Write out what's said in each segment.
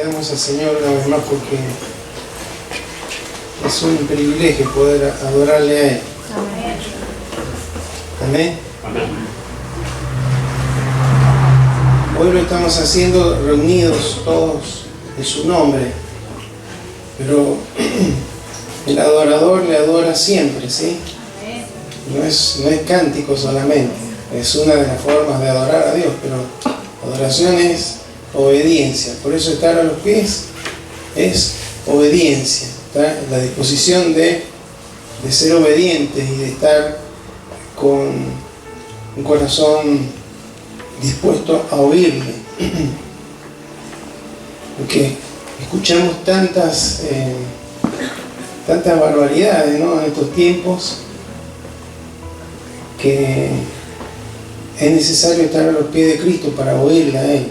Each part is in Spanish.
damos al Señor una vez más porque es un privilegio poder adorarle a Él. Amén. Amén. Hoy lo estamos haciendo reunidos todos en su nombre, pero el adorador le adora siempre, ¿sí? No es cántico solamente, es una de las formas de adorar a Dios, pero adoración es obediencia. Por eso estar a los pies es obediencia, ¿está? La disposición de ser obedientes y de estar con un corazón dispuesto a oírle. Porque escuchamos tantas barbaridades, ¿no?, en estos tiempos, que es necesario estar a los pies de Cristo para oírle a Él.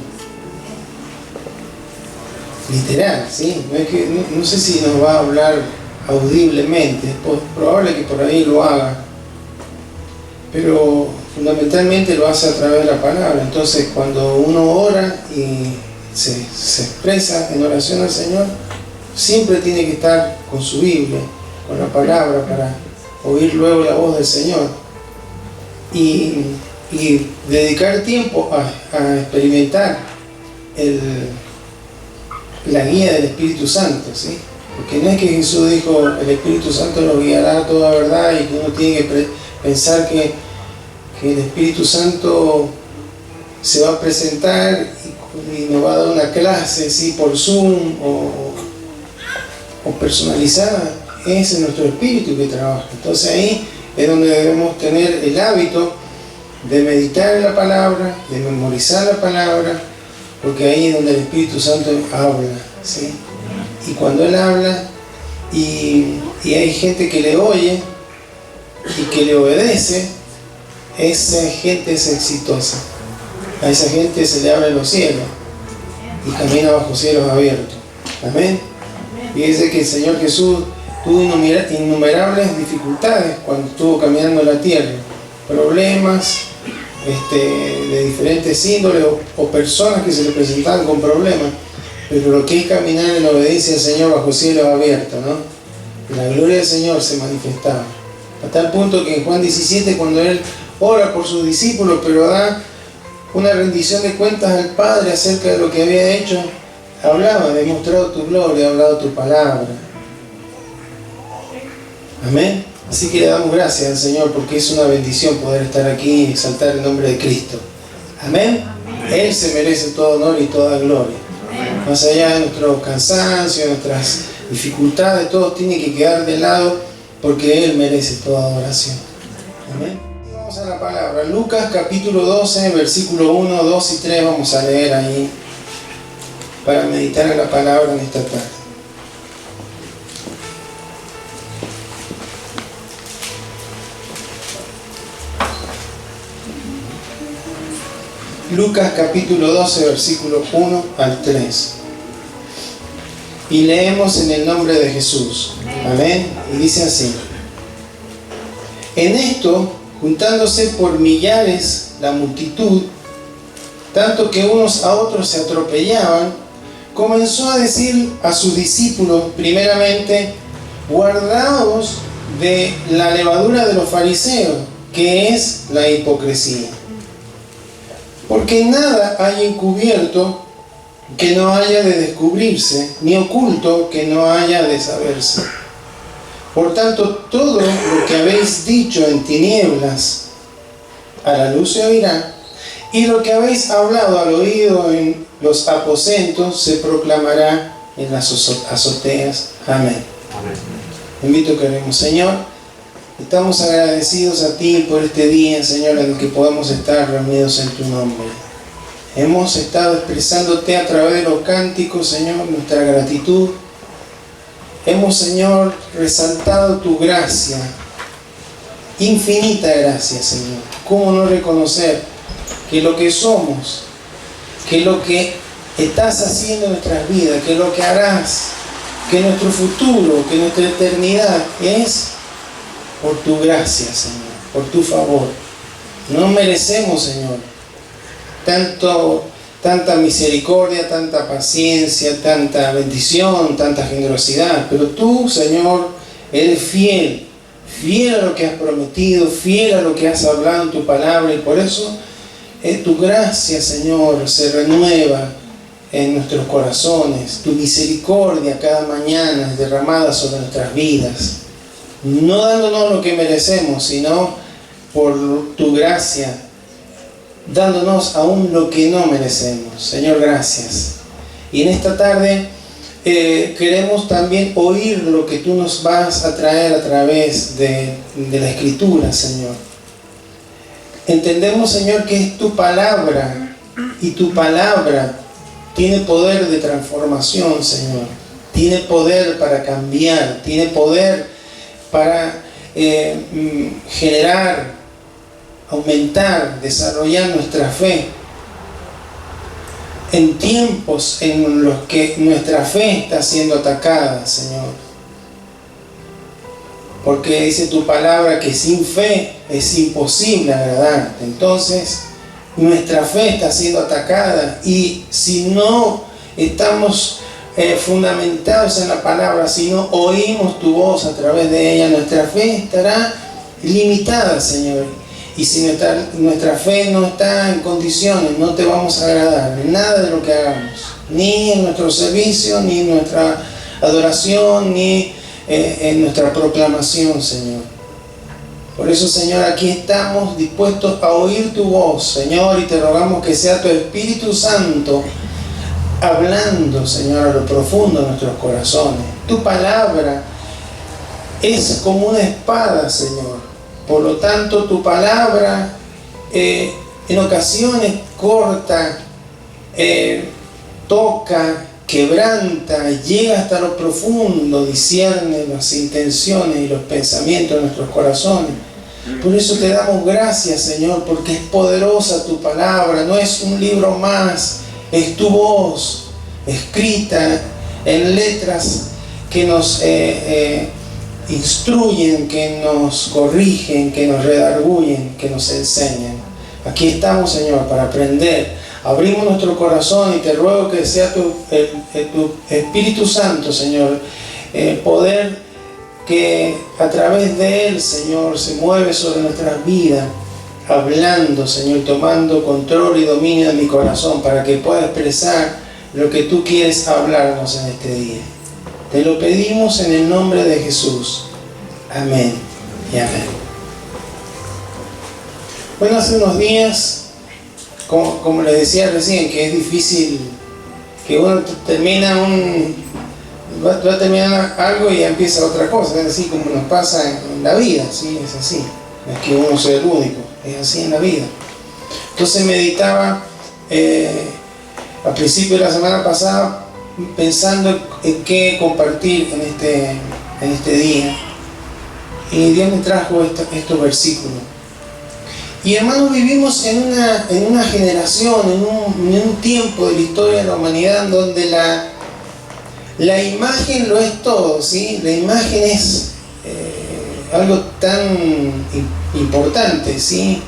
Literal, ¿sí? No sé si nos va a hablar audiblemente, es probable que por ahí lo haga, pero fundamentalmente lo hace a través de la palabra. Entonces, cuando uno ora y se expresa en oración al Señor, siempre tiene que estar con su Biblia, con la palabra, para oír luego la voz del Señor y dedicar tiempo a experimentar la guía del Espíritu Santo, ¿sí? Porque no es que Jesús dijo el Espíritu Santo nos guiará a toda verdad y que uno tiene que pensar que el Espíritu Santo se va a presentar y nos va a dar una clase, ¿sí?, por Zoom o personalizada. Ese es nuestro espíritu que trabaja. Entonces ahí es donde debemos tener el hábito de meditar en la palabra, de memorizar la palabra, porque ahí es donde el Espíritu Santo habla, ¿sí? Y cuando Él habla y hay gente que le oye y que le obedece, esa gente es exitosa. A esa gente se le abren los cielos y camina bajo cielos abiertos. Amén. Fíjense que el Señor Jesús tuvo innumerables dificultades cuando estuvo caminando en la tierra, problemas de diferentes índoles o personas que se le presentaban con problemas, pero lo que es caminar en obediencia al Señor bajo cielos abiertos, ¿no? La gloria del Señor se manifestaba, a tal punto que en Juan 17, cuando Él ora por sus discípulos, pero da una rendición de cuentas al Padre acerca de lo que había hecho, hablaba, demostrado tu gloria, ha hablado tu palabra. Amén. Así que le damos gracias al Señor porque es una bendición poder estar aquí y exaltar el nombre de Cristo. Amén. Él se merece todo honor y toda gloria. Más allá de nuestro cansancio, de nuestras dificultades, todo tiene que quedar de lado porque Él merece toda adoración. Amén. Y vamos a la palabra. Lucas capítulo 12, versículo 1, 2 y 3 vamos a leer ahí para meditar en la palabra en esta tarde. Lucas capítulo 12, versículo 1 al 3. Y leemos en el nombre de Jesús. Amén. Y dice así: En esto, juntándose por millares la multitud, tanto que unos a otros se atropellaban, comenzó a decir a sus discípulos, primeramente, guardaos de la levadura de los fariseos, que es la hipocresía. Porque nada hay encubierto que no haya de descubrirse, ni oculto que no haya de saberse. Por tanto, todo lo que habéis dicho en tinieblas, a la luz se oirá, y lo que habéis hablado al oído en los aposentos se proclamará en las azoteas. Amén. Amén. Invito que oremos. Señor, estamos agradecidos a Ti por este día, Señor, en el que podemos estar reunidos en Tu nombre. Hemos estado expresándote a través de los cánticos, Señor, nuestra gratitud. Hemos, Señor, resaltado Tu gracia, infinita gracia, Señor. ¿Cómo no reconocer que lo que somos, que lo que estás haciendo en nuestras vidas, que lo que harás, que nuestro futuro, que nuestra eternidad es por Tu gracia, Señor, por Tu favor? No merecemos, Señor, tanto tanta misericordia, tanta paciencia, tanta bendición, tanta generosidad. Pero tú, Señor, eres fiel, fiel a lo que has prometido, fiel a lo que has hablado en tu palabra, y por eso tu gracia, Señor, se renueva en nuestros corazones. Tu misericordia cada mañana es derramada sobre nuestras vidas, no dándonos lo que merecemos, sino por tu gracia, dándonos aún lo que no merecemos. Señor, gracias. Y en esta tarde queremos también oír lo que tú nos vas a traer a través de la Escritura, Señor. Entendemos, Señor, que es tu palabra, y tu palabra tiene poder de transformación, Señor. Tiene poder para cambiar, tiene poder para generar, aumentar, desarrollar nuestra fe en tiempos en los que nuestra fe está siendo atacada, Señor. Porque dice tu palabra que sin fe es imposible agradarte. Entonces, nuestra fe está siendo atacada, y si no estamos fundamentados en la palabra, si no oímos tu voz a través de ella, nuestra fe estará limitada, Señor. Y si nuestra fe no está en condiciones, no te vamos a agradar en nada de lo que hagamos, ni en nuestro servicio, ni en nuestra adoración, ni en nuestra proclamación, Señor. Por eso, Señor, aquí estamos dispuestos a oír tu voz, Señor, y te rogamos que sea tu Espíritu Santo hablando, Señor, a lo profundo de nuestros corazones. Tu palabra es como una espada, Señor. Por lo tanto, tu palabra en ocasiones corta, toca, quebranta, llega hasta lo profundo, discierne las intenciones y los pensamientos de nuestros corazones. Por eso te damos gracias, Señor, porque es poderosa tu palabra, no es un libro más, es tu voz escrita en letras que nos instruyen, que nos corrigen, que nos redarguyen, que nos enseñan. Aquí estamos, Señor, para aprender. Abrimos nuestro corazón y te ruego que sea tu Espíritu Santo, Señor, poder que a través de Él, Señor, se mueve sobre nuestras vidas, hablando, Señor, tomando control y dominio de mi corazón para que pueda expresar lo que tú quieres hablarnos en este día. Te lo pedimos en el nombre de Jesús. Amén y amén. Bueno, hace unos días, como les decía recién, que es difícil que uno va a terminar algo y ya empieza otra cosa. Es así como nos pasa en la vida, ¿sí? Es así. No es que uno sea el único, es así en la vida. Entonces meditaba al principio de la semana pasada pensando en qué compartir en este día. Y Dios me trajo estos versículos. Y hermanos, vivimos en una generación, en un tiempo de la historia de la humanidad donde la imagen lo es todo, ¿sí? La imagen es algo tan importante, ¿sí?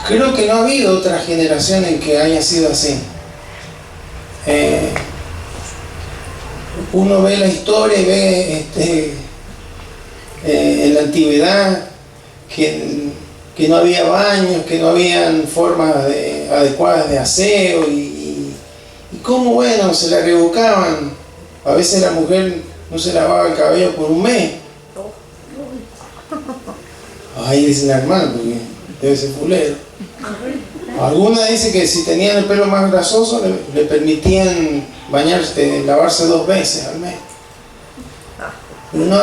Creo que no ha habido otra generación en que haya sido así. Uno ve la historia y ve en la antigüedad que no había baños, que no habían formas adecuadas de aseo, y cómo, bueno, se la rebuscaban. A veces la mujer no se lavaba el cabello por un mes. Ahí dicen la hermana, porque debe ser fulero. Alguna dice que si tenían el pelo más grasoso le permitían bañarse, lavarse 2 veces al mes. No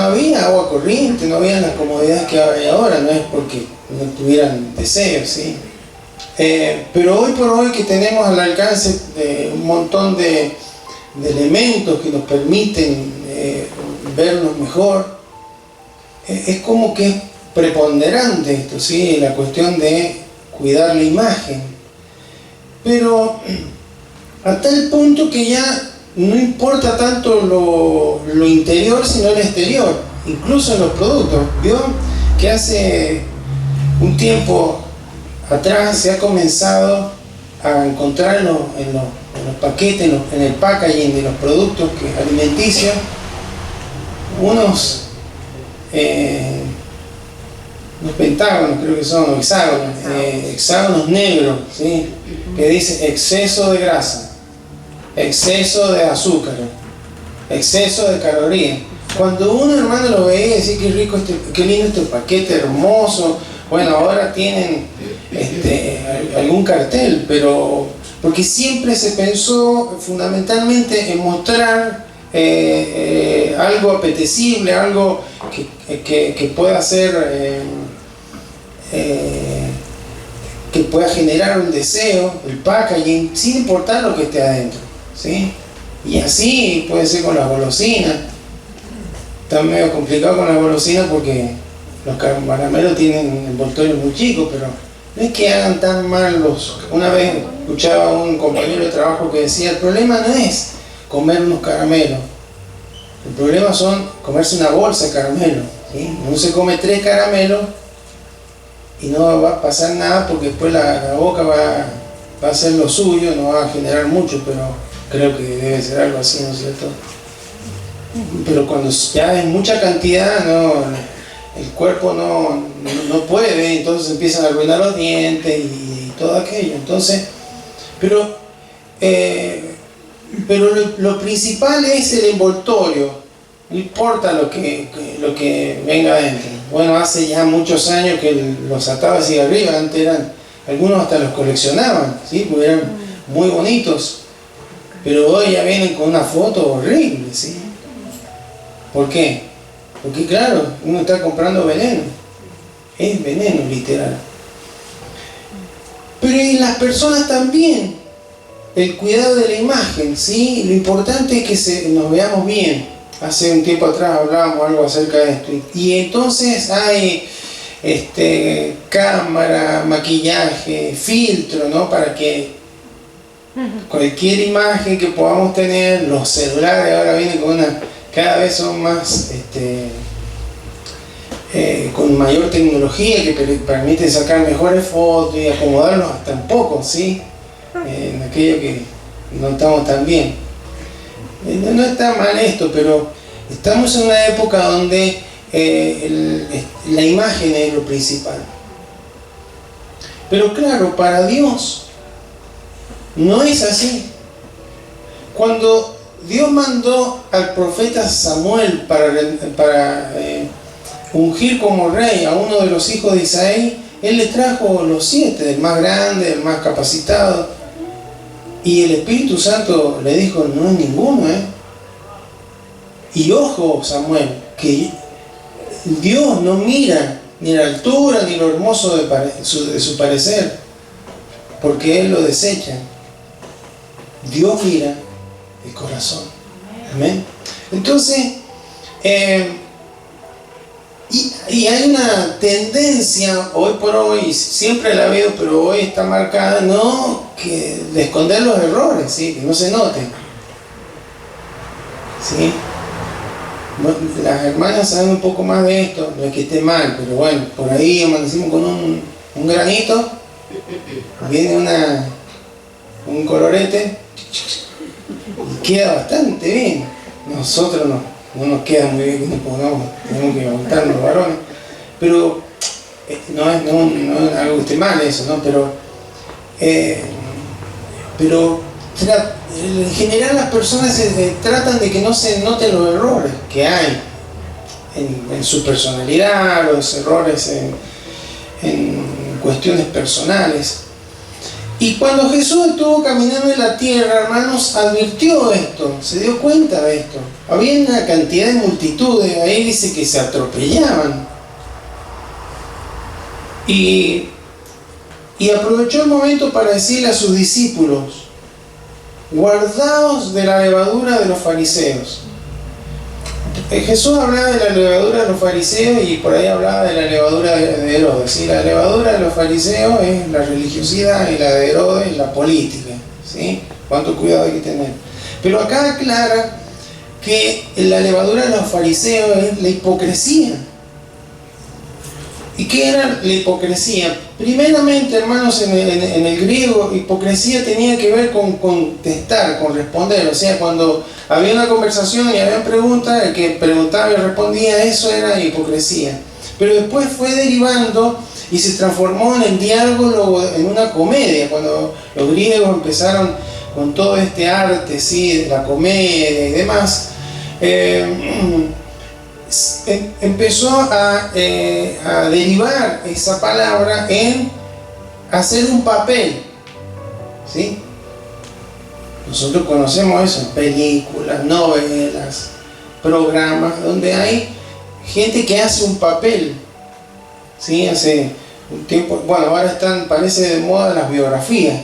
había agua corriente, no había las comodidades que hay ahora, no es porque no tuvieran deseos, ¿sí? Pero hoy por hoy, que tenemos al alcance un montón de elementos que nos permiten vernos mejor, es como que es preponderante esto, ¿sí? La cuestión de cuidar la imagen. Pero a tal punto que ya no importa tanto lo interior, sino el exterior, incluso en los productos. ¿Vio? Que hace un tiempo atrás se ha comenzado a encontrar en los paquetes, en el packaging de los productos alimenticios, unos pentágonos, creo que son, hexágonos negros, ¿sí? Que dice exceso de grasa, exceso de azúcar, exceso de calorías. Cuando uno, hermano, lo veía y decía, qué rico, qué lindo este paquete, hermoso. Bueno, ahora tienen algún cartel, pero porque siempre se pensó fundamentalmente en mostrar algo apetecible, algo que pueda ser, que pueda generar un deseo, el packaging, sin importar lo que esté adentro, ¿sí? Y así puede ser con las golosinas. Está medio complicado con las golosinas porque los caramelos tienen envoltorios muy chicos, pero no es que hagan tan mal Una vez escuchaba a un compañero de trabajo que decía, el problema no es comer unos caramelos, el problema son comerse una bolsa de caramelos, ¿sí? Uno se come 3 caramelos y no va a pasar nada porque después la boca va a hacer lo suyo, no va a generar mucho, pero creo que debe ser algo así, ¿no es cierto? Pero cuando ya es mucha cantidad, el cuerpo no puede, entonces empiezan a arruinar los dientes y todo aquello. Entonces, pero lo principal es el envoltorio, no importa lo que venga adentro. Bueno, hace ya muchos años que los ataba hacia arriba, antes algunos hasta los coleccionaban, ¿sí? Porque eran muy bonitos, pero hoy ya vienen con una foto horrible, ¿sí? ¿Por qué? Porque claro, uno está comprando veneno, es veneno literal. Pero en las personas también, el cuidado de la imagen, ¿sí? Lo importante es que nos veamos bien. Hace un tiempo atrás hablábamos algo acerca de esto. Y entonces hay cámara, maquillaje, filtro, ¿no? Para que cualquier imagen que podamos tener, los celulares ahora vienen con cada vez son más con mayor tecnología que permite sacar mejores fotos y acomodarlos hasta un poco, ¿sí? En aquello que no estamos tan bien. No está mal esto, pero estamos en una época donde la imagen es lo principal. Pero claro, para Dios no es así. Cuando Dios mandó al profeta Samuel para ungir como rey a uno de los hijos de Isaí, él le trajo los 7, el más grande, el más capacitado, y el Espíritu Santo le dijo, no es ninguno, Y ojo, Samuel, que Dios no mira ni la altura ni lo hermoso de su parecer, porque Él lo desecha. Dios mira el corazón. Amén. Entonces, y hay una tendencia hoy por hoy, siempre la veo, pero hoy está marcada, de esconder los errores, ¿sí? Que no se noten, ¿sí? Las hermanas saben un poco más de esto, no es que esté mal, pero bueno, por ahí amanecimos con un granito, viene un colorete y queda bastante bien. Nosotros no nos queda muy bien que nos pongamos, tenemos que aguantarnos los varones, pero no es algo que esté mal eso, ¿no? Pero en general las personas tratan de que no se noten los errores que hay en su personalidad, los errores en cuestiones personales. Y cuando Jesús estuvo caminando en la tierra, hermanos, advirtió esto, se dio cuenta de esto. Había una cantidad de multitudes, ahí dice que se atropellaban. Y aprovechó el momento para decirle a sus discípulos, guardaos de la levadura de los fariseos. Jesús hablaba de la levadura de los fariseos y por ahí hablaba de la levadura de Herodes. ¿Sí? La levadura de los fariseos es la religiosidad y la de Herodes la política. ¿Sí? Cuánto cuidado hay que tener. Pero acá aclara que la levadura de los fariseos es la hipocresía. ¿Y qué era la hipocresía? Primeramente, hermanos, en el griego, hipocresía tenía que ver con contestar, con responder. O sea, cuando había una conversación y había preguntas, el que preguntaba y respondía, eso era hipocresía. Pero después fue derivando y se transformó en el diálogo, en una comedia, cuando los griegos empezaron con todo este arte, ¿sí?, de la comedia y demás. Empezó a derivar esa palabra en hacer un papel, ¿sí? Nosotros conocemos eso en películas, novelas, programas, donde hay gente que hace un papel, ¿sí? Hace un tiempo, bueno, ahora parece de moda las biografías,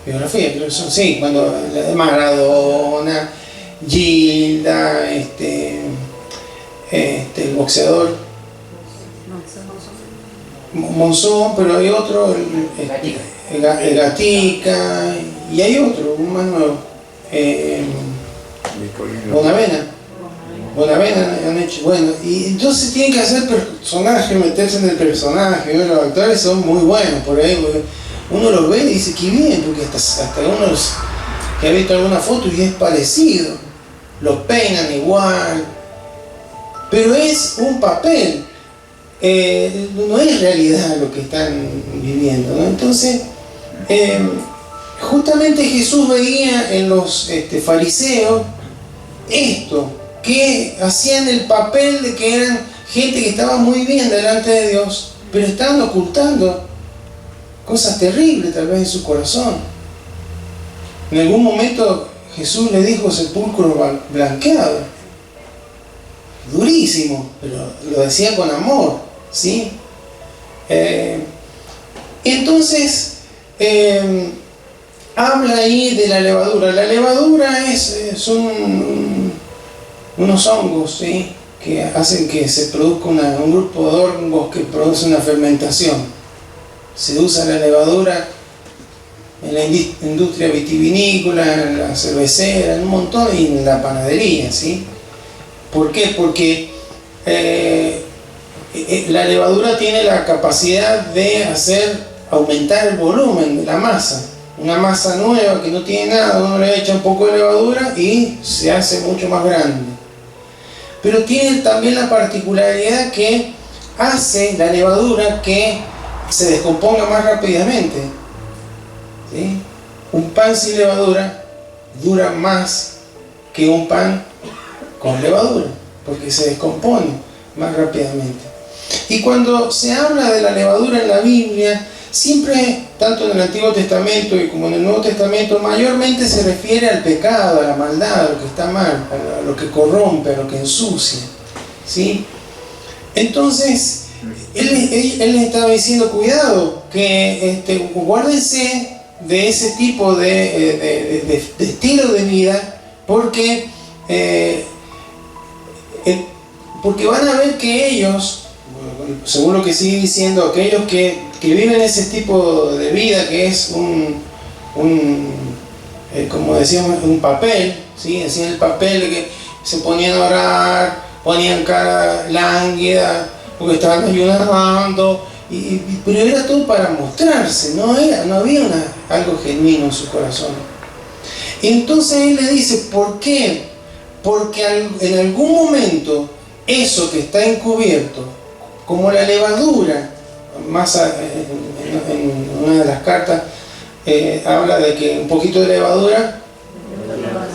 pero son, sí, cuando la de Maradona, Gilda, el boxeador Monzón, pero hay otro, el Gatica, y hay otro, un más nuevo, Bonavena han hecho, bueno, y entonces tienen que hacer personajes, meterse en el personaje, ¿no? Los actores son muy buenos por ahí, porque uno los ve y dice que bien, porque hasta uno que ha visto alguna foto y es parecido, los peinan igual, pero es un papel, no es realidad lo que están viviendo, ¿no? Entonces, justamente Jesús veía en los fariseos esto, que hacían el papel de que eran gente que estaba muy bien delante de Dios, pero estaban ocultando cosas terribles tal vez en su corazón. En algún momento Jesús le dijo sepulcro blanqueado, durísimo, pero lo decía con amor, ¿sí? Entonces habla ahí de la levadura. La levadura son unos hongos, ¿sí?, que hacen que se produzca un grupo de hongos que produce una fermentación. Se usa la levadura en la industria vitivinícola, en la cervecera, en un montón, y en la panadería, ¿sí? ¿Por qué? Porque la levadura tiene la capacidad de aumentar el volumen de la masa. Una masa nueva que no tiene nada, uno le echa un poco de levadura y se hace mucho más grande. Pero tiene también la particularidad que hace la levadura que se descomponga más rápidamente, ¿sí? Un pan sin levadura dura más que un pan con levadura, porque se descompone más rápidamente. Y cuando se habla de la levadura en la Biblia, siempre, tanto en el Antiguo Testamento como en el Nuevo Testamento, mayormente se refiere al pecado, a la maldad, a lo que está mal, a lo que corrompe, a lo que ensucia, ¿sí? Entonces, él les estaba diciendo, cuidado, que guárdense de ese tipo de estilo de vida, porque van a ver que ellos, según lo que sigue diciendo, aquellos que viven ese tipo de vida, que es como decíamos, un papel, ¿sí? Decían el papel de que se ponían a orar, ponían cara lánguida, porque estaban ayunando, pero era todo para mostrarse, no había algo genuino en su corazón. Entonces él le dice, ¿por qué? Porque en algún momento eso que está encubierto, como la levadura, más en una de las cartas habla de que un poquito de levadura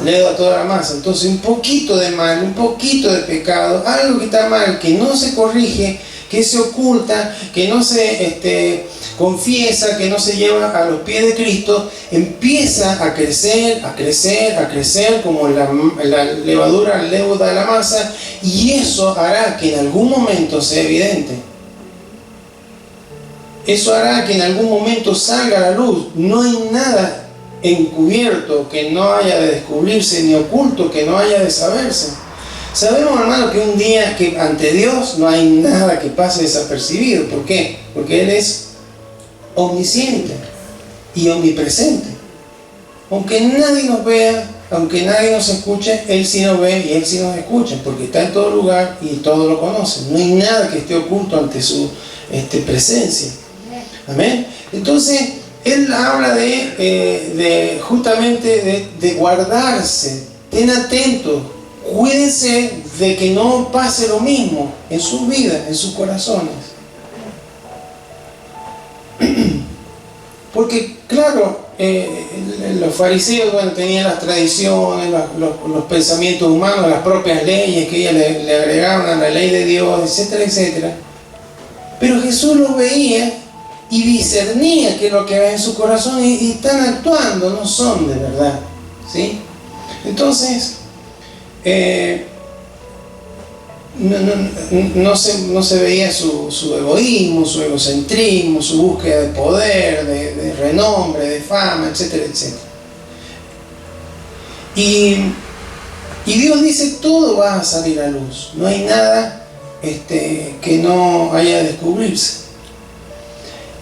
leva toda la masa. Entonces un poquito de mal, un poquito de pecado, algo que está mal, que no se corrige, que se oculta, que no se confiesa, que no se lleva a los pies de Cristo, empieza a crecer, como la levadura leuda la masa, y eso hará que en algún momento sea evidente. Eso hará que en algún momento salga a la luz. No hay nada encubierto que no haya de descubrirse, ni oculto que no haya de saberse. Sabemos, hermano, que un día que ante Dios no hay nada que pase desapercibido. ¿Por qué? Porque Él es omnisciente y omnipresente. Aunque nadie nos vea, aunque nadie nos escuche, Él sí nos ve y Él sí nos escucha, porque está en todo lugar y todo lo conoce. No hay nada que esté oculto ante su presencia. Amén. Entonces, Él habla justamente de guardarse. Estén atentos, cuídense de que no pase lo mismo en sus vidas, en sus corazones. Porque, claro, los fariseos, bueno, tenían las tradiciones, los pensamientos humanos, las propias leyes que ellos le agregaban a la ley de Dios, etcétera, etcétera. Pero Jesús los veía y discernía que lo que había en su corazón y están actuando, no son de verdad, ¿sí? Entonces, no se veía su egoísmo, su egocentrismo, su búsqueda de poder, de renombre, de fama, etcétera, etcétera. Y Dios dice, todo va a salir a luz, no hay nada que no haya de descubrirse.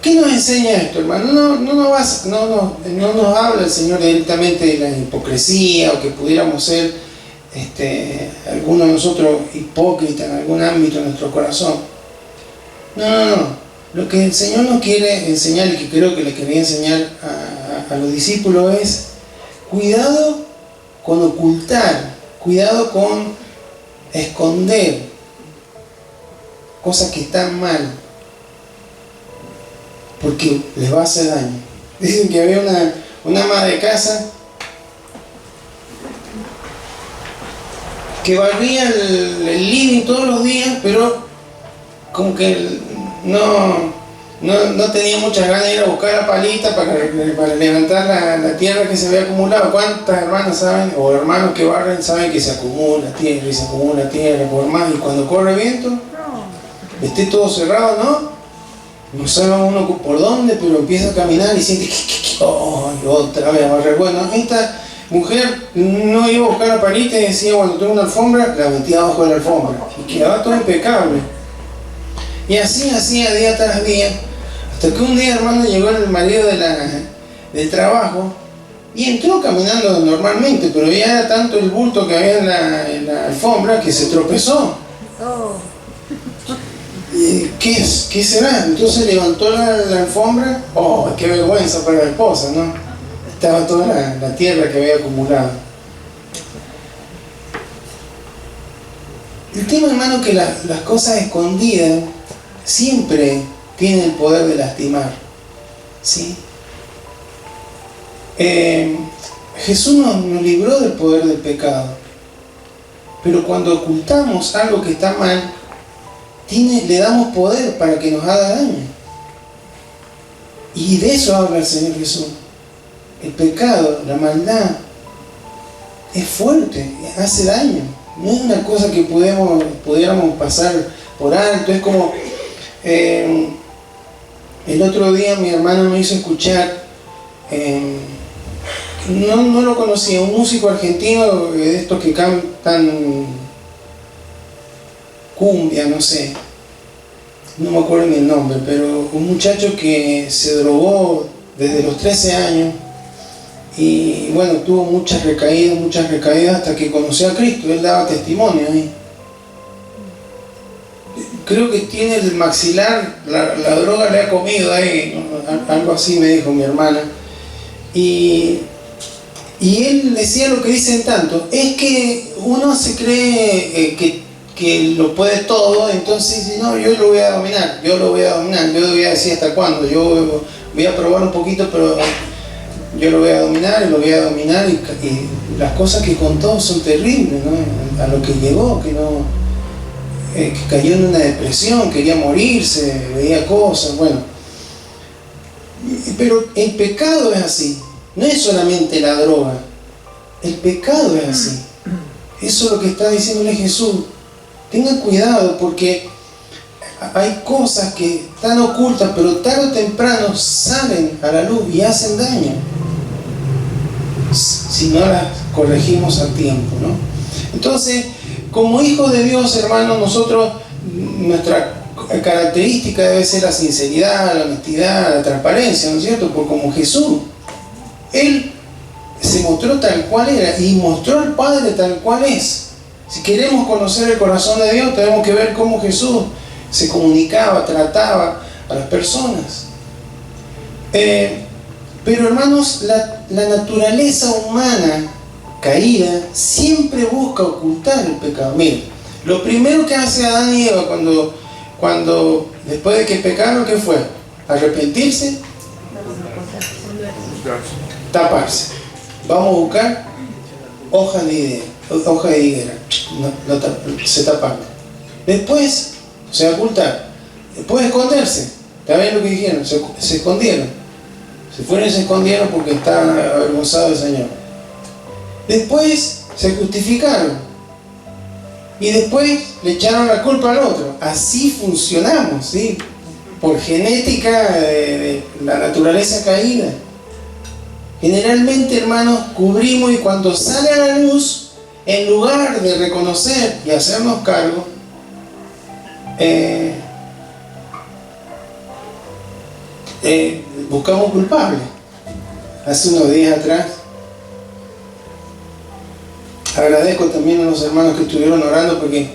¿Qué nos enseña esto, hermano? No nos habla el Señor directamente de la hipocresía o que pudiéramos ser algunos de nosotros hipócritas en algún ámbito de nuestro corazón. No. Lo que el Señor nos quiere enseñar y que creo que le quería enseñar a los discípulos es cuidado con ocultar, cuidado con esconder cosas que están mal, porque les va a hacer daño. Dicen que había una ama de casa que barría el living todos los días, pero como que no tenía muchas ganas de ir a buscar la palita para levantar la tierra que se había acumulado. ¿Cuántas hermanas saben, o hermanos que barren, saben que se acumula tierra y se acumula tierra por más, y cuando corre viento, esté todo cerrado, no sabe uno por dónde, pero empieza a caminar y siente que otra vez a barrer. Bueno, esta mujer no iba a buscar la palita y decía, bueno, tengo una alfombra, la metía abajo de la alfombra y quedaba todo impecable. Y así hacía día tras día, hasta que un día, hermano, llegó el marido del trabajo y entró caminando normalmente, pero ya era tanto el bulto que había en la alfombra que se tropezó. ¿Qué será? Entonces levantó la alfombra. Qué vergüenza para la esposa, ¿no? Estaba toda la tierra que había acumulado. El tema, hermano, que las cosas escondidas siempre tienen el poder de lastimar, ¿sí? Jesús nos libró del poder del pecado, pero cuando ocultamos algo que está mal, le damos poder para que nos haga daño. Y de eso habla el Señor Jesús. El pecado, la maldad, es fuerte, hace daño. No es una cosa que pudiéramos pasar por alto. Es como el otro día mi hermano me hizo escuchar, no lo conocía, un músico argentino de estos que cantan cumbia, no sé, no me acuerdo ni el nombre, pero un muchacho que se drogó desde los 13 años y bueno, tuvo muchas recaídas hasta que conoció a Cristo. Él daba testimonio ahí. Creo que tiene el maxilar, la droga le ha comido ahí, ¿no? Algo así me dijo mi hermana. Y él decía lo que dicen tanto, es que uno se cree que lo puede todo, entonces dice, no, yo lo voy a dominar, yo lo voy a decir hasta cuándo, yo voy a probar un poquito, pero yo lo voy a dominar y las cosas que contó son terribles, ¿no? A lo que llegó, que cayó en una depresión, quería morirse, veía cosas, bueno. Pero el pecado es así, no es solamente la droga, el pecado es así. Eso es lo que está diciéndole Jesús. Tengan cuidado porque hay cosas que están ocultas, pero tarde o temprano salen a la luz y hacen daño si no las corregimos a tiempo, ¿no? Entonces, como hijos de Dios, hermanos, nosotros, nuestra característica debe ser la sinceridad, la honestidad, la transparencia, ¿no es cierto? Porque como Jesús, Él se mostró tal cual era y mostró al Padre tal cual es. Si queremos conocer el corazón de Dios, tenemos que ver cómo Jesús se comunicaba, trataba a las personas. Pero hermanos, la naturaleza humana caída siempre busca ocultar el pecado. Miren, lo primero que hace Adán y Eva cuando después de que pecaron, ¿qué fue? Arrepentirse, taparse. Vamos a buscar hojas de higuera. Se taparon. Después, se ocultar. Después esconderse. ¿Está bien lo que dijeron? Se escondieron. Se fueron y se escondieron porque estaban avergonzados del Señor. Después se justificaron. Y después le echaron la culpa al otro. Así funcionamos, ¿sí? Por genética de la naturaleza caída. Generalmente, hermanos, cubrimos y cuando sale a la luz, en lugar de reconocer y hacernos cargo, buscamos culpables. Hace unos días atrás, agradezco también a los hermanos que estuvieron orando porque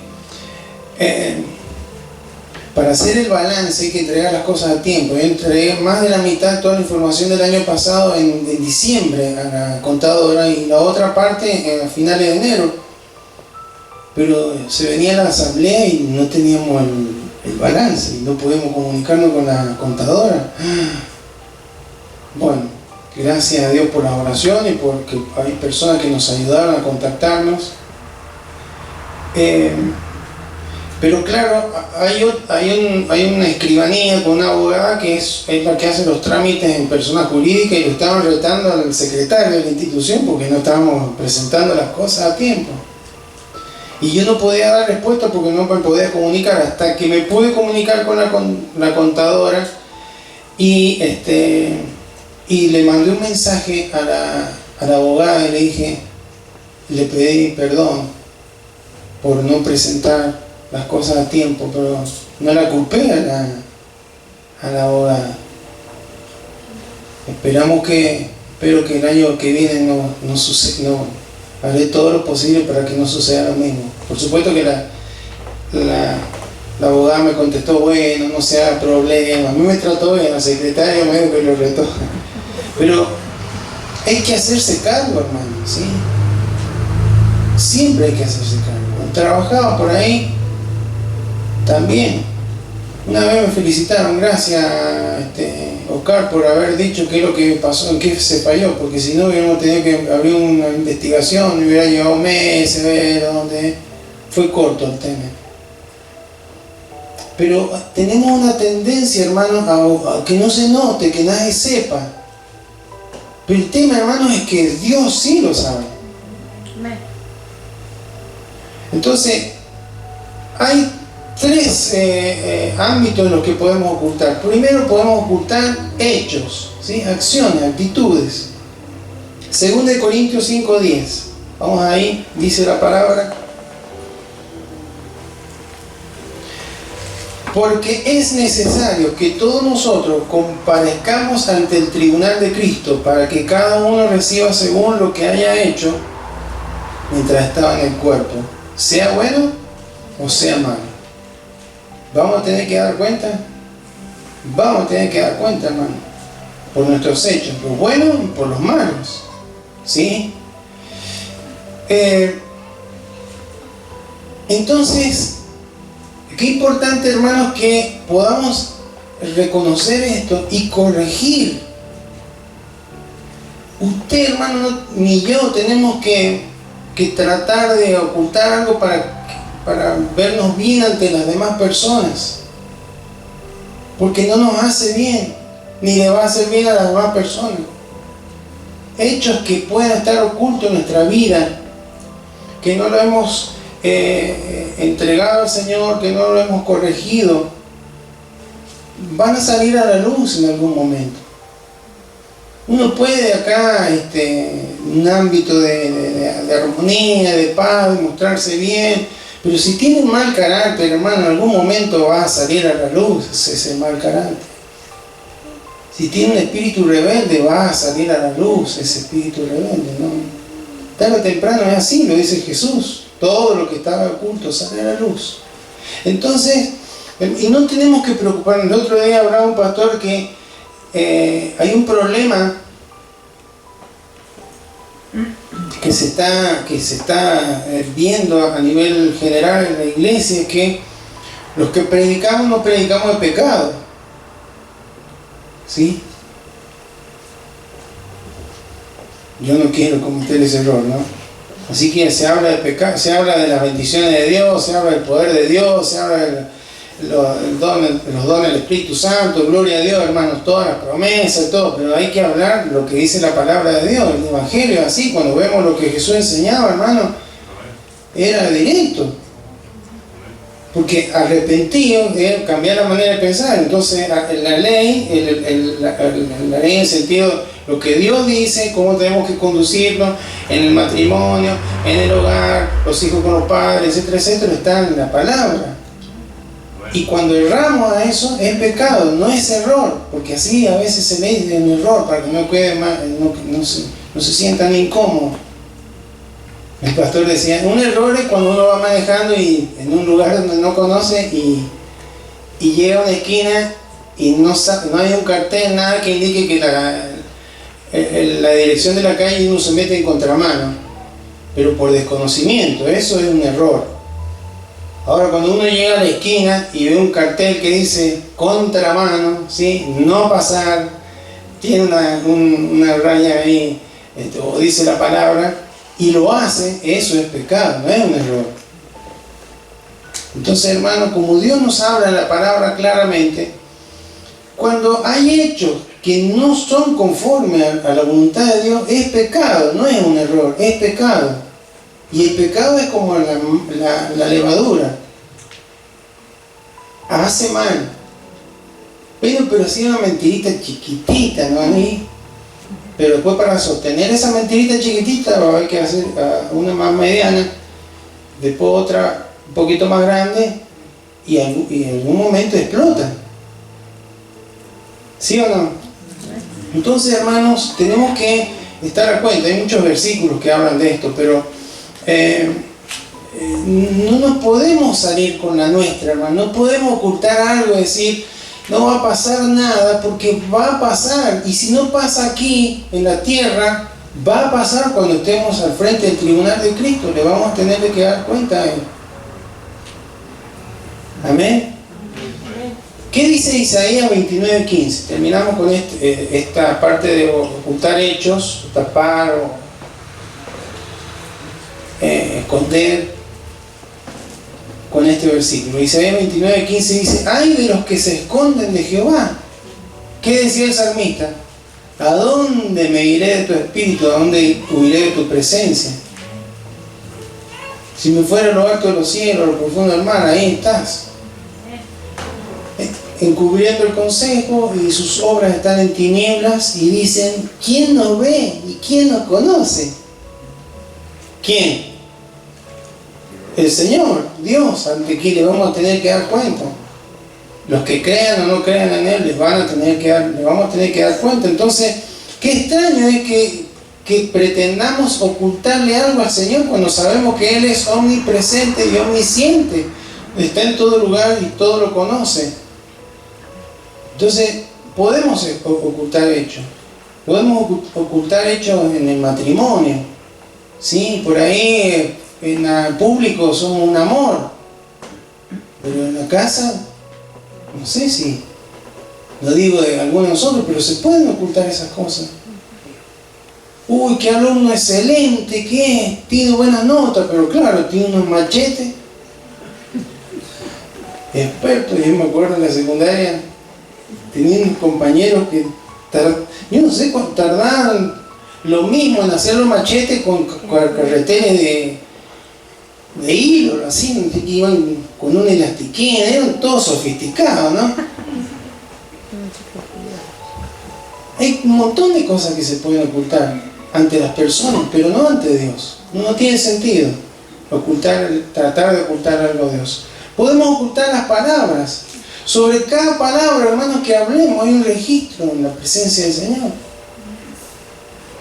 para hacer el balance hay que entregar las cosas a tiempo. Yo entregué más de la mitad de toda la información del año pasado en diciembre a la contadora y la otra parte a finales de enero. Pero se venía la asamblea y no teníamos el balance y no podíamos comunicarnos con la contadora. Bueno, gracias a Dios por la oración y porque hay personas que nos ayudaron a contactarnos. Pero claro, hay una escribanía con una abogada que es la que hace los trámites en persona jurídica y lo estaban retando al secretario de la institución porque no estábamos presentando las cosas a tiempo. Y yo no podía dar respuesta porque no me podía comunicar hasta que me pude comunicar con la contadora y le mandé un mensaje a la abogada y le dije, le pedí perdón por no presentar las cosas a tiempo, pero no la culpé a la abogada. Espero que el año que viene no suceda, haré todo lo posible para que no suceda lo mismo. Por supuesto que la abogada me contestó, bueno, no se haga problema. A mí me trató bien, la secretaria me dijo que lo retó. Pero hay que hacerse cargo, hermano, ¿sí? Siempre hay que hacerse cargo. Cuando trabajaba por ahí, también. Una vez me felicitaron, gracias Oscar por haber dicho qué es lo que pasó, en qué se falló, porque si no hubiéramos tenido que abrir una investigación, me hubiera llevado meses, ver dónde. Fue corto el tema. Pero tenemos una tendencia, hermanos, a que no se note, que nadie sepa. Pero el tema, hermanos, es que Dios sí lo sabe. Entonces, hay tres ámbitos en los que podemos ocultar. Primero podemos ocultar hechos, ¿sí? Acciones, actitudes. 2 Corintios 5:10. Vamos ahí, dice la palabra. Porque es necesario que todos nosotros comparezcamos ante el tribunal de Cristo para que cada uno reciba según lo que haya hecho mientras estaba en el cuerpo, sea bueno o sea malo. ¿Vamos a tener que dar cuenta? Vamos a tener que dar cuenta, hermano, por nuestros hechos, los buenos y por los malos, ¿sí? Entonces, qué importante, hermanos, que podamos reconocer esto y corregir. Usted, hermano, ni yo tenemos que tratar de ocultar algo para vernos bien ante las demás personas, porque no nos hace bien, ni le va a hacer bien a las demás personas. Hechos que puedan estar ocultos en nuestra vida, que no lo hemos entregado al Señor, que no lo hemos corregido, van a salir a la luz en algún momento. Uno puede acá, en un ámbito de armonía, de paz, de mostrarse bien, pero si tiene un mal carácter, hermano, en algún momento va a salir a la luz ese mal carácter. Si tiene un espíritu rebelde, va a salir a la luz ese espíritu rebelde, ¿no? Tarde o temprano es así, lo dice Jesús. Todo lo que estaba oculto sale a la luz. Entonces, y no tenemos que preocuparnos. El otro día hablaba un pastor que hay un problema que se está viendo a nivel general en la iglesia, que los que predicamos no predicamos el pecado, ¿sí? Yo no quiero cometer ese error, ¿no? Así que se habla de pecado, se habla de las bendiciones de Dios, se habla del poder de Dios, se habla de los dones del Espíritu Santo, gloria a Dios, hermanos, todas las promesas y todo, pero hay que hablar lo que dice la palabra de Dios, el Evangelio, así, cuando vemos lo que Jesús enseñaba, hermano, era directo. Porque arrepentido es cambiar la manera de pensar. Entonces la ley en el sentido, lo que Dios dice, cómo tenemos que conducirnos en el matrimonio, en el hogar, los hijos con los padres, etcétera, etcétera, está en la palabra. Y cuando erramos a eso, es pecado, no es error, porque así a veces se le dice un error para que no quede más, no se sientan incómodos. El pastor decía, un error es cuando uno va manejando y en un lugar donde no conoce y llega a una esquina y no hay un cartel, nada que indique que la dirección de la calle, y uno se mete en contramano, pero por desconocimiento. Eso es un error. Ahora, cuando uno llega a la esquina y ve un cartel que dice contramano, ¿sí?, no pasar, tiene una raya ahí, o dice la palabra, y lo hace, eso es pecado, no es un error. Entonces, hermano, como Dios nos habla en la palabra claramente, cuando hay hechos que no son conformes a la voluntad de Dios, es pecado, no es un error, es pecado. Y el pecado es como la levadura, hace mal, pero así una mentirita chiquitita, ¿no? Pero después, para sostener esa mentirita chiquitita, va a haber que hacer una más mediana, después otra un poquito más grande, y en algún momento explota. ¿Sí o no? Entonces, hermanos, tenemos que estar a cuenta. Hay muchos versículos que hablan de esto, pero no nos podemos salir con la nuestra, hermano. No podemos ocultar algo y decir, no va a pasar nada, porque va a pasar. Y si no pasa aquí, en la tierra, va a pasar cuando estemos al frente del tribunal de Cristo. Le vamos a tener que dar cuenta a Él. Amén. ¿Qué dice Isaías 29:15? Terminamos con esta parte de ocultar hechos, tapar o esconder con este versículo. Isaías 29:15 dice, ¡ay de los que se esconden de Jehová! ¿Qué decía el salmista? ¿A dónde me iré de tu espíritu? ¿A dónde huiré de tu presencia? Si me fuera a lo alto de los cielos, a lo profundo del mar, ahí estás. Encubriendo el consejo, y sus obras están en tinieblas, y dicen, ¿quién nos ve y quién nos conoce? ¿Quién? El Señor, Dios, ante quien le vamos a tener que dar cuenta. Los que crean o no crean en Él, le vamos a tener que dar cuenta. Entonces, qué extraño es que pretendamos ocultarle algo al Señor cuando sabemos que Él es omnipresente y omnisciente. Está en todo lugar y todo lo conoce. Entonces, podemos ocultar hechos. Podemos ocultar hechos en el matrimonio. Sí, por ahí en el público somos un amor. Pero en la casa, no sé si, no digo de algunos de nosotros, pero se pueden ocultar esas cosas. Uy, qué alumno excelente, ¿qué? Tiene buena nota, pero claro, tiene unos machetes. Experto, yo me acuerdo en la secundaria, tenía unos compañeros que yo no sé cuánto tardaban lo mismo en hacer los machetes con carreteles de hilo, así, que iban con un elastiquín, eran todos sofisticados, ¿no? Hay un montón de cosas que se pueden ocultar ante las personas, pero no ante Dios. No tiene sentido tratar de ocultar algo a Dios. Podemos ocultar las palabras. Sobre cada palabra, hermanos, que hablemos, hay un registro en la presencia del Señor.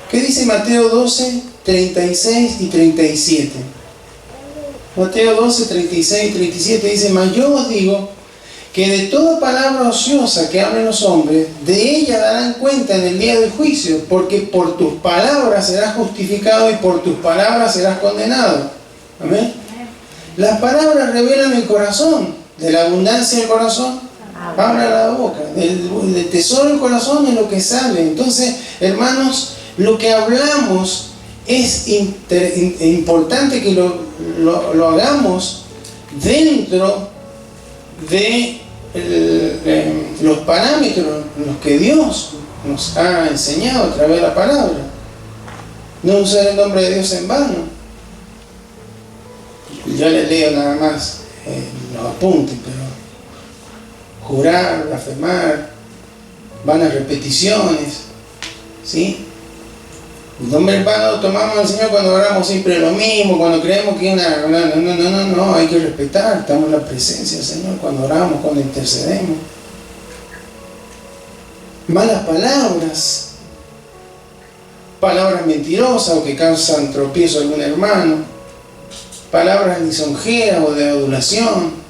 ¿Qué dice Mateo 12, 36 y 37? Mateo 12, 36 y 37 dice: mas yo os digo que de toda palabra ociosa que hablen los hombres, de ella darán cuenta en el día del juicio, porque por tus palabras serás justificado y por tus palabras serás condenado. Amén. Las palabras revelan el corazón. De la abundancia del corazón habla la boca. Del tesoro del corazón es lo que sale. Entonces, hermanos, lo que hablamos es importante que lo hagamos dentro de los parámetros los que Dios nos ha enseñado a través de la palabra. No usar el nombre de Dios en vano. Yo les leo nada más los apuntes, pero jurar, blasfemar, vanas repeticiones, ¿sí? El nombre en vano tomamos al Señor cuando oramos siempre lo mismo, cuando creemos que no, hay que respetar, estamos en la presencia del Señor cuando oramos, cuando intercedemos. Malas palabras, palabras mentirosas o que causan tropiezo a algún hermano, palabras lisonjeras o de adulación.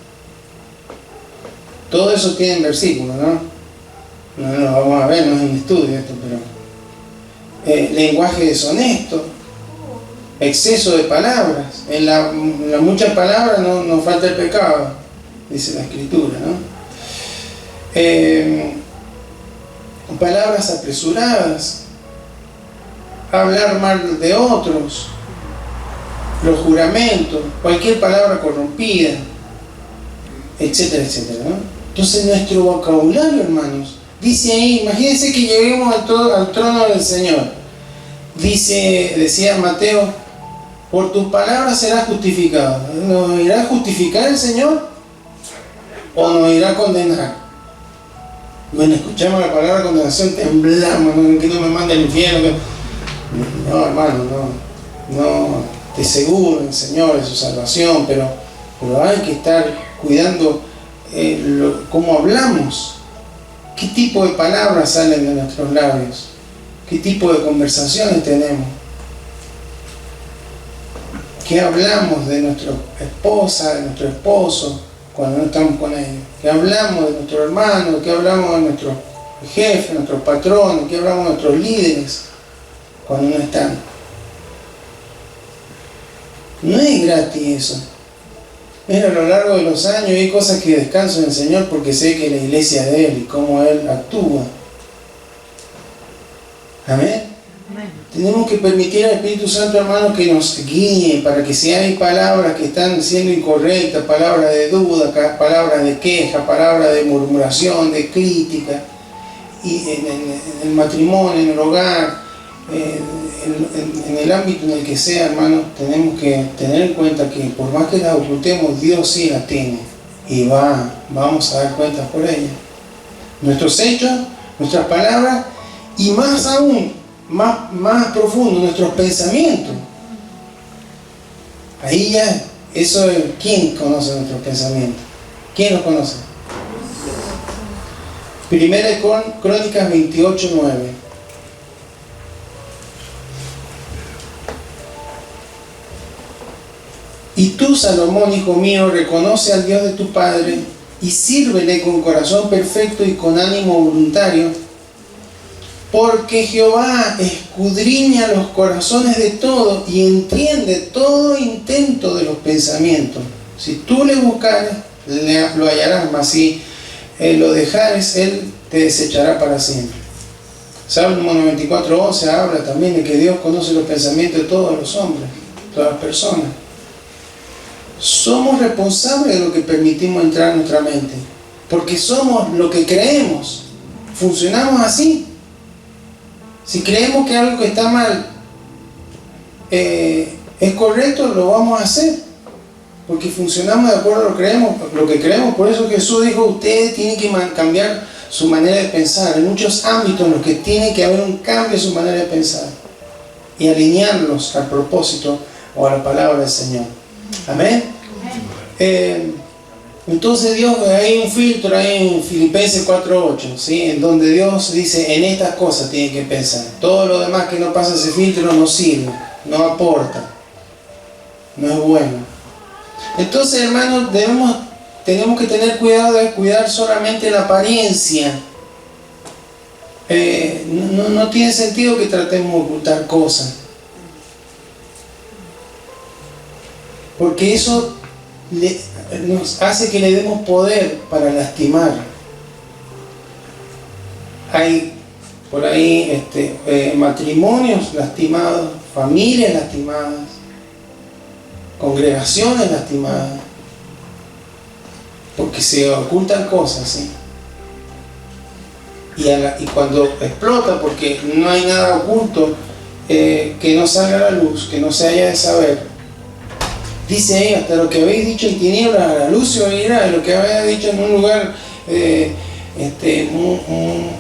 Todo eso tiene versículos, ¿no? No lo vamos a ver, no es un estudio esto, pero lenguaje deshonesto, exceso de palabras. En las muchas palabras no falta el pecado, dice la Escritura, ¿no? Palabras apresuradas, hablar mal de otros, los juramentos, cualquier palabra corrompida, etcétera, etcétera, ¿no? Entonces nuestro vocabulario, hermanos, dice ahí, imagínense que lleguemos al trono del Señor. Decía Mateo: por tus palabras serás justificado. ¿Nos irá a justificar el Señor o nos irá a condenar? Bueno, escuchamos la palabra condenación, temblamos, ¿no? Que no me mande al infierno. No, hermano, no, te seguro el Señor de su salvación, pero hay que estar cuidando cómo hablamos, qué tipo de palabras salen de nuestros labios, qué tipo de conversaciones tenemos, qué hablamos de nuestra esposa, de nuestro esposo cuando no estamos con ellos, qué hablamos de nuestro hermano, qué hablamos de nuestros jefes, nuestros patrones, qué hablamos de nuestros líderes cuando no están. No es gratis eso. Mira, a lo largo de los años hay cosas que descanso en el Señor porque sé que la iglesia de Él y cómo Él actúa. Amén. Amén. Tenemos que permitir al Espíritu Santo, hermanos, que nos guíe para que si hay palabras que están siendo incorrectas, palabras de duda, palabras de queja, palabras de murmuración, de crítica, y en el matrimonio, en el hogar, en el ámbito en el que sea, hermanos, tenemos que tener en cuenta que por más que las ocultemos, Dios sí las tiene y vamos a dar cuentas por ellas. Nuestros hechos, nuestras palabras y más aún, más profundo, nuestros pensamientos. Ahí ya, eso es, ¿quién conoce nuestros pensamientos? ¿Quién los conoce? Primera de Crónicas 28:9. Y tú, Salomón, hijo mío, reconoce al Dios de tu Padre y sírvele con corazón perfecto y con ánimo voluntario, porque Jehová escudriña los corazones de todos y entiende todo intento de los pensamientos. Si tú le buscares, lo hallarás, mas si lo dejares, Él te desechará para siempre. Salmo 94:11 habla también de que Dios conoce los pensamientos de todos los hombres, todas las personas. Somos responsables de lo que permitimos entrar en nuestra mente, porque somos lo que creemos. Funcionamos así. Si creemos que algo que está mal es correcto, lo vamos a hacer, porque funcionamos de acuerdo a lo que creemos. Por eso Jesús dijo: ustedes tienen que cambiar su manera de pensar. Hay muchos ámbitos en los que tiene que haber un cambio en su manera de pensar y alinearlos al propósito o a la palabra del Señor. Amén. Entonces Dios, hay un filtro ahí en Filipenses 4:8, ¿sí? En donde Dios dice, en estas cosas tienen que pensar. Todo lo demás que no pasa ese filtro no sirve, no aporta, no es bueno. Entonces, hermanos, tenemos que tener cuidado de cuidar solamente la apariencia. No tiene sentido que tratemos de ocultar cosas, porque eso nos hace que le demos poder para lastimar. Hay por ahí matrimonios lastimados, familias lastimadas, congregaciones lastimadas, porque se ocultan cosas, ¿sí? Y cuando explota, porque no hay nada oculto que no salga a la luz, que no se haya de saber. Dice ahí, hasta lo que habéis dicho en tinieblas, a la luz se oirá, y lo que habéis dicho en un lugar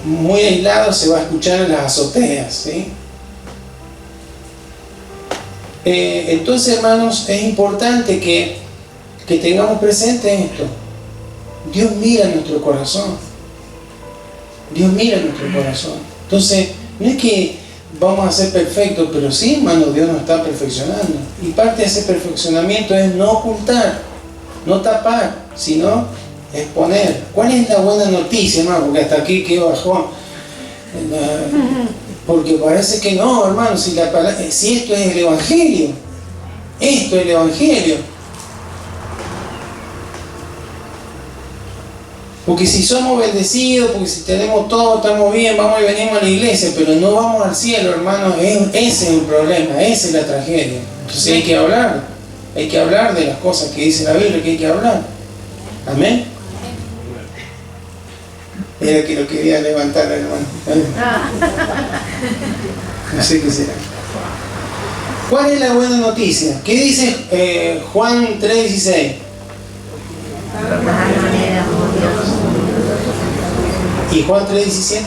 muy aislado se va a escuchar en las azoteas, ¿sí? Entonces, hermanos, es importante que tengamos presente esto. Dios mira nuestro corazón. Dios mira nuestro corazón. Entonces, no es que vamos a ser perfectos, pero sí, hermano, Dios nos está perfeccionando. Y parte de ese perfeccionamiento es no ocultar, no tapar, sino exponer. ¿Cuál es la buena noticia, hermano? Porque hasta aquí quedó bajón. Porque parece que no, hermano, si esto es el Evangelio. Esto es el Evangelio. Porque si somos bendecidos, porque si tenemos todo, estamos bien, vamos y venimos a la iglesia, pero no vamos al cielo, hermano, ese es el problema, esa es la tragedia. Entonces hay que hablar de las cosas que dice la Biblia, que hay que hablar. Amén. Era que lo quería levantar, hermano. No sé qué será. ¿Cuál es la buena noticia? ¿Qué dice Juan 3:16? ¿Y Juan 3:17?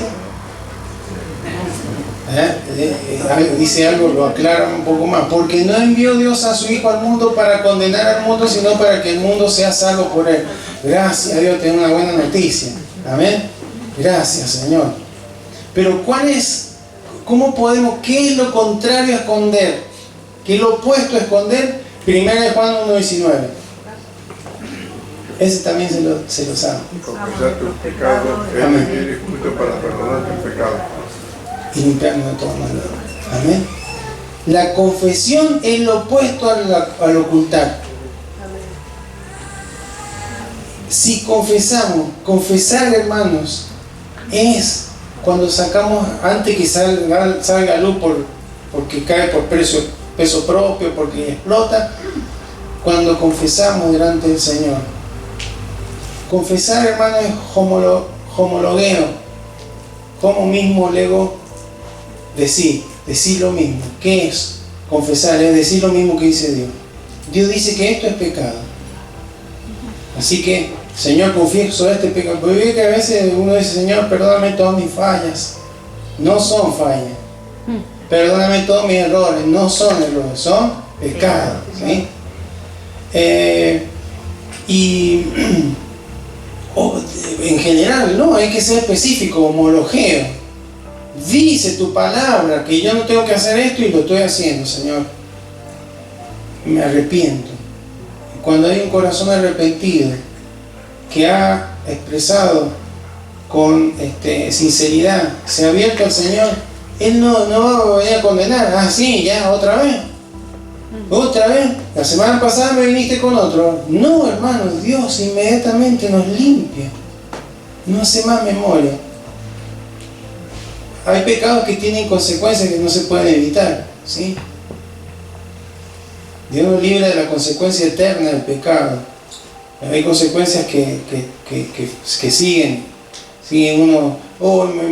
Dice algo, lo aclara un poco más. Porque no envió Dios a su Hijo al mundo para condenar al mundo, sino para que el mundo sea salvo por él. Gracias a Dios, tengo una buena noticia. Amén. Gracias, Señor. Pero ¿cómo podemos, qué es lo contrario a esconder? ¿Qué es lo opuesto a esconder? 1 Juan 1:19. Ese también se lo sabe. Confesar tus pecados, Él es justo para perdonar tus pecados y limpiarnos de todo mal. Amén. La confesión es lo opuesto al ocultar. Si confesar, hermanos, es cuando sacamos, antes que salga a luz porque cae por peso propio, porque explota, cuando confesamos delante del Señor. Confesar, hermano, es homologueo. Como mismo lego decir lo mismo. ¿Qué es confesar? Es decir lo mismo que dice Dios. Dios dice que esto es pecado. Así que, Señor, confieso este pecado. Porque que a veces uno dice, Señor, perdóname todas mis fallas. No son fallas. Perdóname todos mis errores. No son errores, son pecados. ¿Sí? En general, no, hay que ser específico, homologueo. Dice tu palabra que yo no tengo que hacer esto y lo estoy haciendo, Señor. Me arrepiento. Cuando hay un corazón arrepentido que ha expresado con sinceridad, se ha abierto al Señor, Él no va a venir a condenar. Ah, sí, ya, otra vez. Otra vez, la semana pasada me viniste con otro. No, hermano, Dios inmediatamente nos limpia. No hace más memoria. Hay pecados que tienen consecuencias que no se pueden evitar, ¿sí? Dios nos libra de la consecuencia eterna del pecado. Hay consecuencias que siguen. Uno,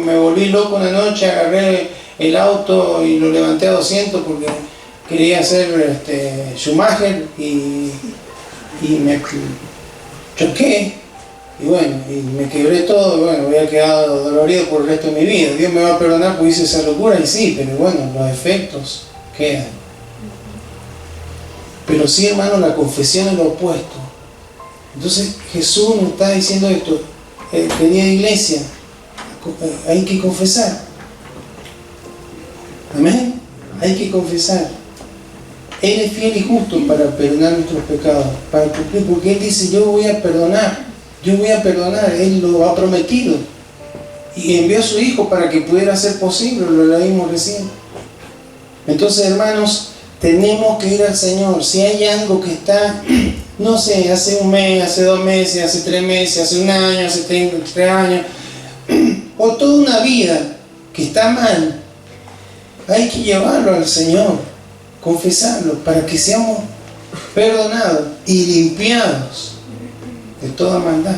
me volví loco una noche, agarré el auto y lo levanté a 200 porque quería hacer Schumacher y me choqué y bueno, y me quebré todo y bueno, voy a quedar dolorido por el resto de mi vida. Dios me va a perdonar porque hice esa locura y sí, pero bueno, los efectos quedan. Pero sí, hermano, la confesión es lo opuesto. Entonces Jesús nos está diciendo esto, querida iglesia, hay que confesar. Amén. Hay que confesar. Él es fiel y justo para perdonar nuestros pecados, para cumplir, porque Él dice, yo voy a perdonar, Él lo ha prometido. Y envió a su Hijo para que pudiera ser posible, lo leímos recién. Entonces, hermanos, tenemos que ir al Señor. Si hay algo que está, no sé, hace un mes, hace 2 meses, hace 3 meses, hace 1 año, hace 3 años, o toda una vida que está mal, hay que llevarlo al Señor, confesarlo, para que seamos perdonados y limpiados de toda maldad.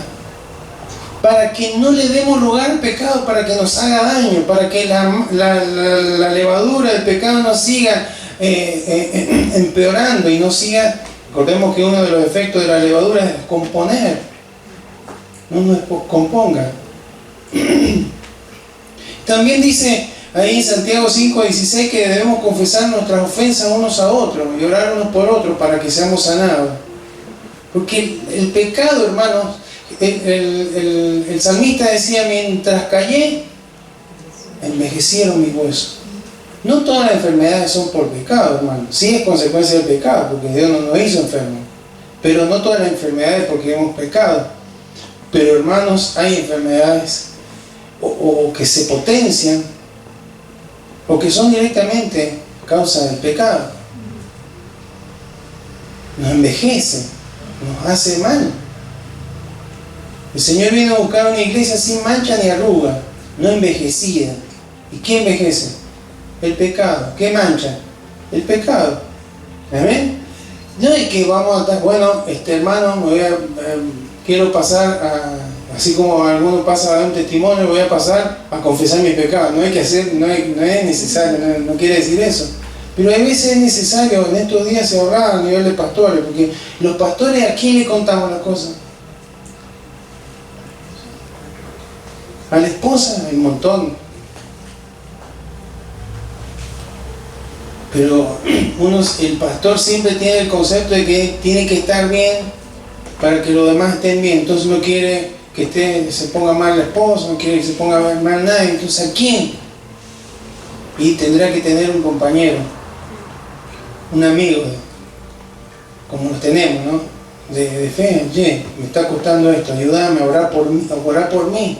Para que no le demos lugar al pecado, para que nos haga daño, para que la levadura del pecado no siga empeorando y no siga. Recordemos que uno de los efectos de la levadura es componer, no nos componga. También dice ahí en Santiago 5:16 que debemos confesar nuestras ofensas unos a otros y orar unos por otros para que seamos sanados. Porque el pecado, hermanos, el salmista decía, mientras callé, envejecieron mis huesos. No todas las enfermedades son por pecado, hermano. Sí es consecuencia del pecado, porque Dios no nos hizo enfermos. Pero no todas las enfermedades porque hemos pecado. Pero, hermanos, hay enfermedades o que se potencian o que son directamente causa del pecado. Nos envejece, nos hace mal. El Señor vino a buscar una iglesia sin mancha ni arruga, no envejecida. ¿Y qué envejece? El pecado. ¿Qué mancha? El pecado. ¿Amén? No es que vamos a estar, bueno, hermano, quiero pasar así como alguno pasa a dar un testimonio, voy a pasar a confesar mis pecados. No hay que hacer, no es necesario, no quiere decir eso. Pero a veces es necesario, en estos días se ahorraba a nivel de pastores, porque los pastores, ¿a quién le contamos las cosas? A la esposa, un montón. Pero el pastor siempre tiene el concepto de que tiene que estar bien para que los demás estén bien. Entonces no quiere que se ponga mal la esposa, no quiere que se ponga mal nadie. Entonces, ¿a quién? Y tendrá que tener un compañero, un amigo, como los tenemos, ¿no? De fe. Oye, me está costando esto, ayúdame a orar por mí.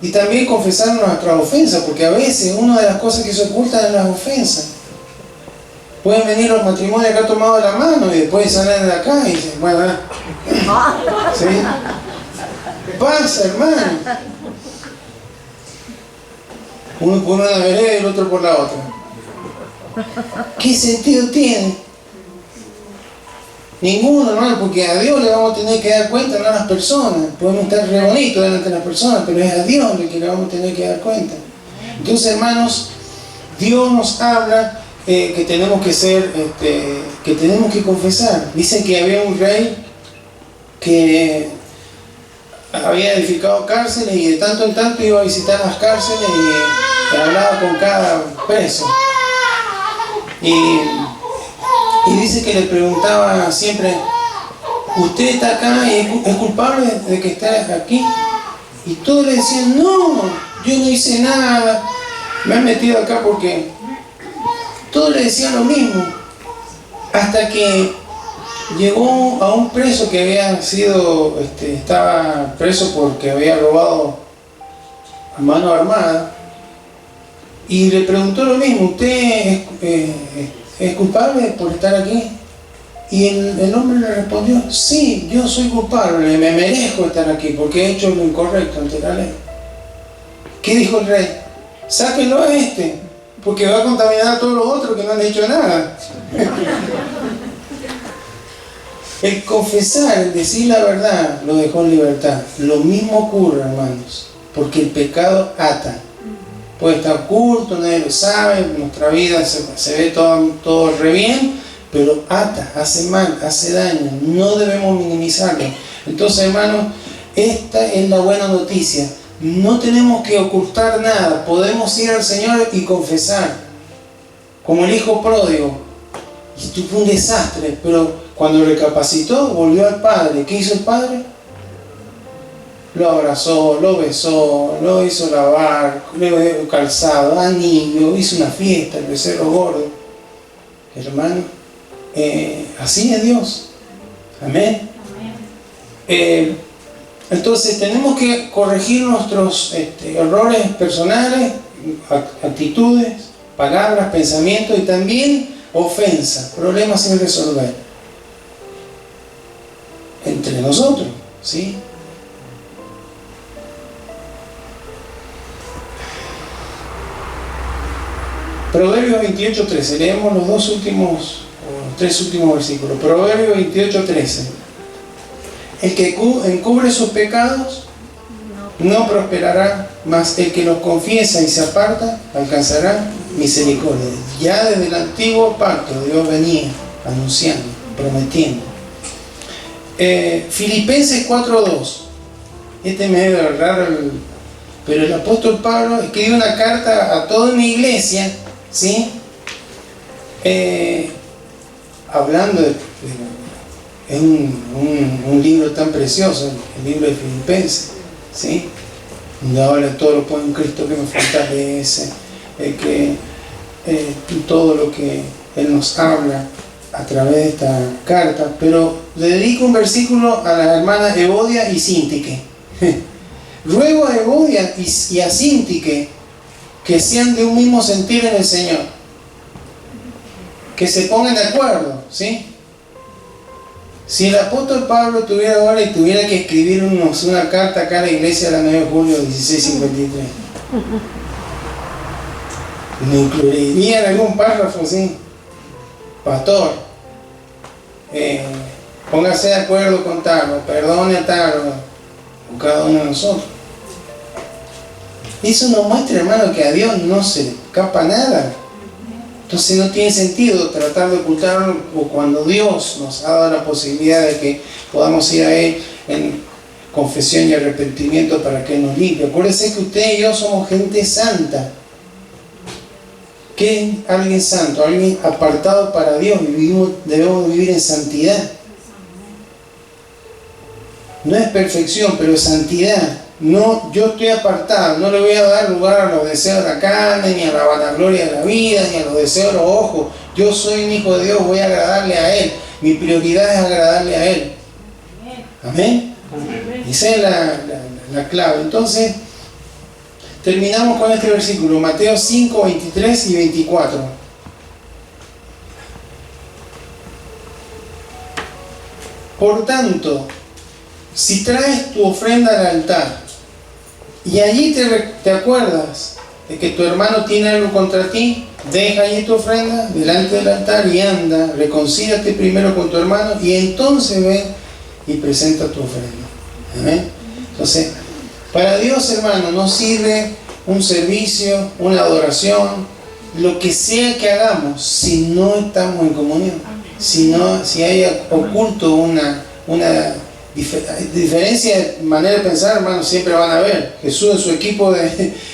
Y también confesar nuestras ofensas, porque a veces una de las cosas que se ocultan es las ofensas. Pueden venir los matrimonios que han tomado la mano y después salen de acá y dicen, bueno, ¿sí? ¿Qué pasa, hermano? Uno por una vereda y el otro por la otra. ¿Qué sentido tiene? Ninguno, hermano, porque a Dios le vamos a tener que dar cuenta, no a las personas. Podemos estar re bonitos delante de las personas, pero es a Dios el que le vamos a tener que dar cuenta. Entonces, hermanos, Dios nos habla que tenemos que ser, que tenemos que confesar. Dicen que había un rey que había edificado cárceles y de tanto en tanto iba a visitar las cárceles y hablaba con cada preso. Y dice que le preguntaba siempre, ¿usted está acá y es culpable de que esté aquí? Y todos le decían, no, yo no hice nada, me han metido acá porque... Todos le decían lo mismo, hasta que llegó a un preso que había sido, estaba preso porque había robado a mano armada, y le preguntó lo mismo, ¿usted es culpable por estar aquí? Y el hombre le respondió, sí, yo soy culpable, me merezco estar aquí porque he hecho lo incorrecto ante la ley. ¿Qué dijo el rey? Sáquenlo a porque va a contaminar a todos los otros que no han hecho nada. El confesar, el decir la verdad, lo dejó en libertad. Lo mismo ocurre, hermanos, porque el pecado ata. Puede estar oculto, nadie lo sabe, en nuestra vida se ve todo re bien, pero ata, hace mal, hace daño, no debemos minimizarlo. Entonces, hermanos, esta es la buena noticia. No tenemos que ocultar nada, podemos ir al Señor y confesar. Como el hijo pródigo, y fue un desastre, pero cuando recapacitó, volvió al Padre. ¿Qué hizo el Padre? Lo abrazó, lo besó, lo hizo lavar, le dio calzado, anillo, hizo una fiesta, el becerro gordo. Hermano, así es Dios. Amén. Entonces tenemos que corregir nuestros errores personales, actitudes, palabras, pensamientos y también ofensas, problemas sin resolver entre nosotros, ¿sí? Proverbios 28:13, leemos los tres últimos versículos. Proverbios 28:13. El que encubre sus pecados no prosperará, mas el que los confiesa y se aparta alcanzará misericordia. Ya desde el antiguo pacto Dios venía anunciando, prometiendo. Filipenses 4:2. Este me debe raro, pero el apóstol Pablo escribió una carta a toda una iglesia, ¿sí? Hablando es un libro tan precioso, el libro de Filipenses, ¿sí? Donde habla todo lo puedo en Cristo que me fortalece, todo lo que Él nos habla a través de esta carta. Pero le dedico un versículo a las hermanas Evodia y Síntique. Ruego a Evodia y a Síntique que sean de un mismo sentir en el Señor, que se pongan de acuerdo, ¿sí? Si el apóstol Pablo tuviera ahora y tuviera que escribirnos una carta acá a la iglesia de la 9 de julio 1653, ¿me incluiría en algún párrafo así? Pastor, póngase de acuerdo con tal, perdone a tal, o cada uno de nosotros. Eso nos muestra, hermano, que a Dios no se le escapa nada. Entonces no tiene sentido tratar de ocultarlo cuando Dios nos ha dado la posibilidad de que podamos ir a Él en confesión y arrepentimiento para que Él nos limpie. Acuérdense que usted y yo somos gente santa. ¿Qué es alguien santo? Alguien apartado para Dios, y debemos vivir en santidad. No es perfección, pero es santidad. No, yo estoy apartado, no le voy a dar lugar a los deseos de la carne, ni a la vanagloria de la vida, ni a los deseos de los ojos. Yo soy un hijo de Dios, voy a agradarle a Él. Mi prioridad es agradarle a Él. Amén. Esa es la clave. Entonces, terminamos con este versículo, Mateo 5, 23 y 24. Por tanto, si traes tu ofrenda al altar y allí te acuerdas de que tu hermano tiene algo contra ti, deja allí tu ofrenda delante del altar y anda, reconcíliate primero con tu hermano y entonces ven y presenta tu ofrenda. ¿Amén? Entonces, para Dios, hermano, no sirve un servicio, una adoración, lo que sea que hagamos, si no estamos en comunión, si hay oculto una diferencia de manera de pensar, hermano, siempre van a ver. Jesús en su equipo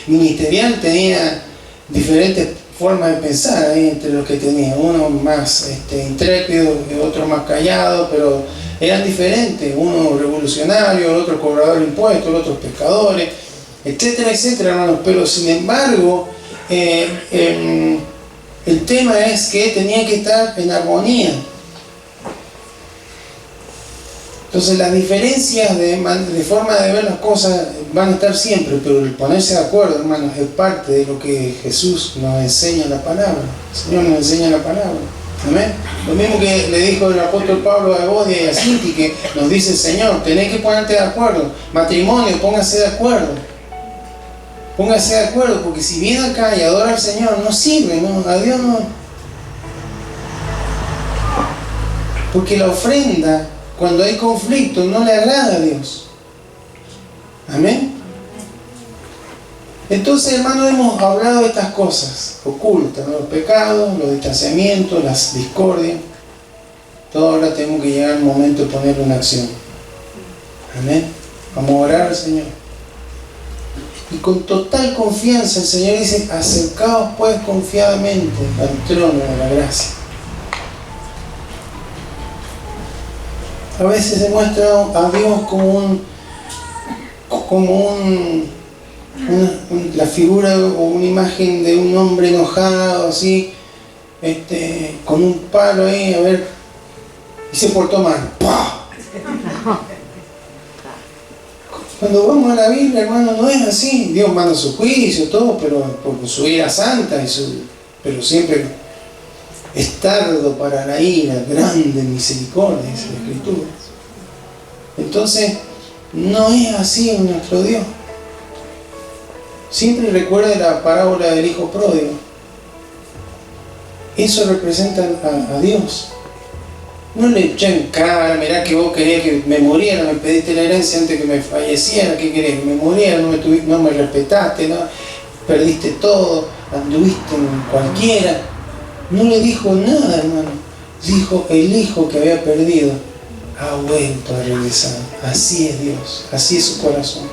ministerial tenía diferentes formas de pensar ahí entre los que tenía, uno más intrépido, otro más callado, pero eran diferentes, uno revolucionario, el otro cobrador de impuestos, el otro pescadores, etcétera, etcétera, hermanos. Pero sin embargo, el tema es que tenían que estar en armonía. Entonces las diferencias de forma de ver las cosas van a estar siempre, pero el ponerse de acuerdo, hermanos, es parte de lo que Jesús nos enseña en la palabra. El Señor nos enseña la palabra. Amén. Lo mismo que le dijo el apóstol Pablo a Evodia y a Síntique, que nos dice el Señor, tenés que ponerte de acuerdo. Matrimonio, póngase de acuerdo. Póngase de acuerdo, porque si viene acá y adora al Señor, no sirve, ¿no? A Dios no. Porque la ofrenda, cuando hay conflicto, no le agrada a Dios. Amén. Entonces, hermanos, hemos hablado de estas cosas ocultas, ¿no? Los pecados, los distanciamientos, las discordias. Todo ahora tenemos que llegar al momento de ponerlo en acción. Amén. Vamos a orar al Señor. Y con total confianza el Señor dice, acercaos pues confiadamente al trono de la gracia. A veces se muestra a Dios como la figura o una imagen de un hombre enojado, así, con un palo ahí, a ver, y se portó mal. ¡Pah! Cuando vamos a la Biblia, hermano, no es así. Dios manda su juicio, todo, pero por su ira santa, pero siempre es tardo para la ira, grande misericordia, dice la Escritura. Entonces, no es así en nuestro Dios. Siempre recuerde la parábola del hijo pródigo. Eso representa a Dios. No le eché en cara, mirá que vos querías que me muriera, me pediste la herencia antes que me falleciera, ¿qué querés? Que me muriera, no me respetaste, ¿no? Perdiste todo, anduviste en cualquiera. No le dijo nada, hermano. Dijo, el hijo que había perdido ha vuelto a regresar. Así es Dios, así es su corazón.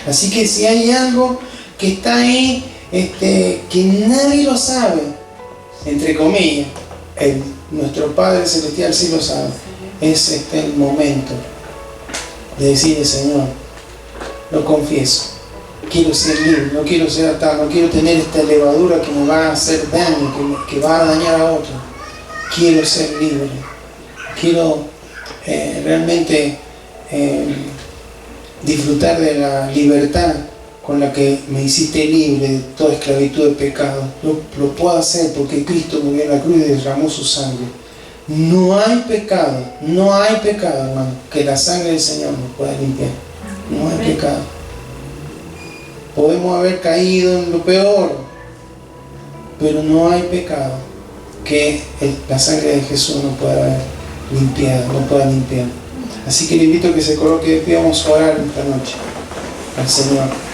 Así que si hay algo que está ahí, que nadie lo sabe, entre comillas, nuestro Padre Celestial sí lo sabe, es el momento de decirle: Señor, lo confieso, quiero ser libre, no quiero ser atado, no quiero tener esta levadura que me va a hacer daño, que va a dañar a otro. Quiero ser libre, quiero realmente disfrutar de la libertad con la que me hiciste libre de toda esclavitud de pecado. Lo puedo hacer porque Cristo murió en la cruz y derramó su sangre. No hay pecado, hermano, que la sangre del Señor nos pueda limpiar. No hay pecado. Podemos haber caído en lo peor, pero no hay pecado que la sangre de Jesús no pueda limpiar, no pueda limpiar. Así que le invito a que se coloque de pie. Vamos a orar esta noche al Señor.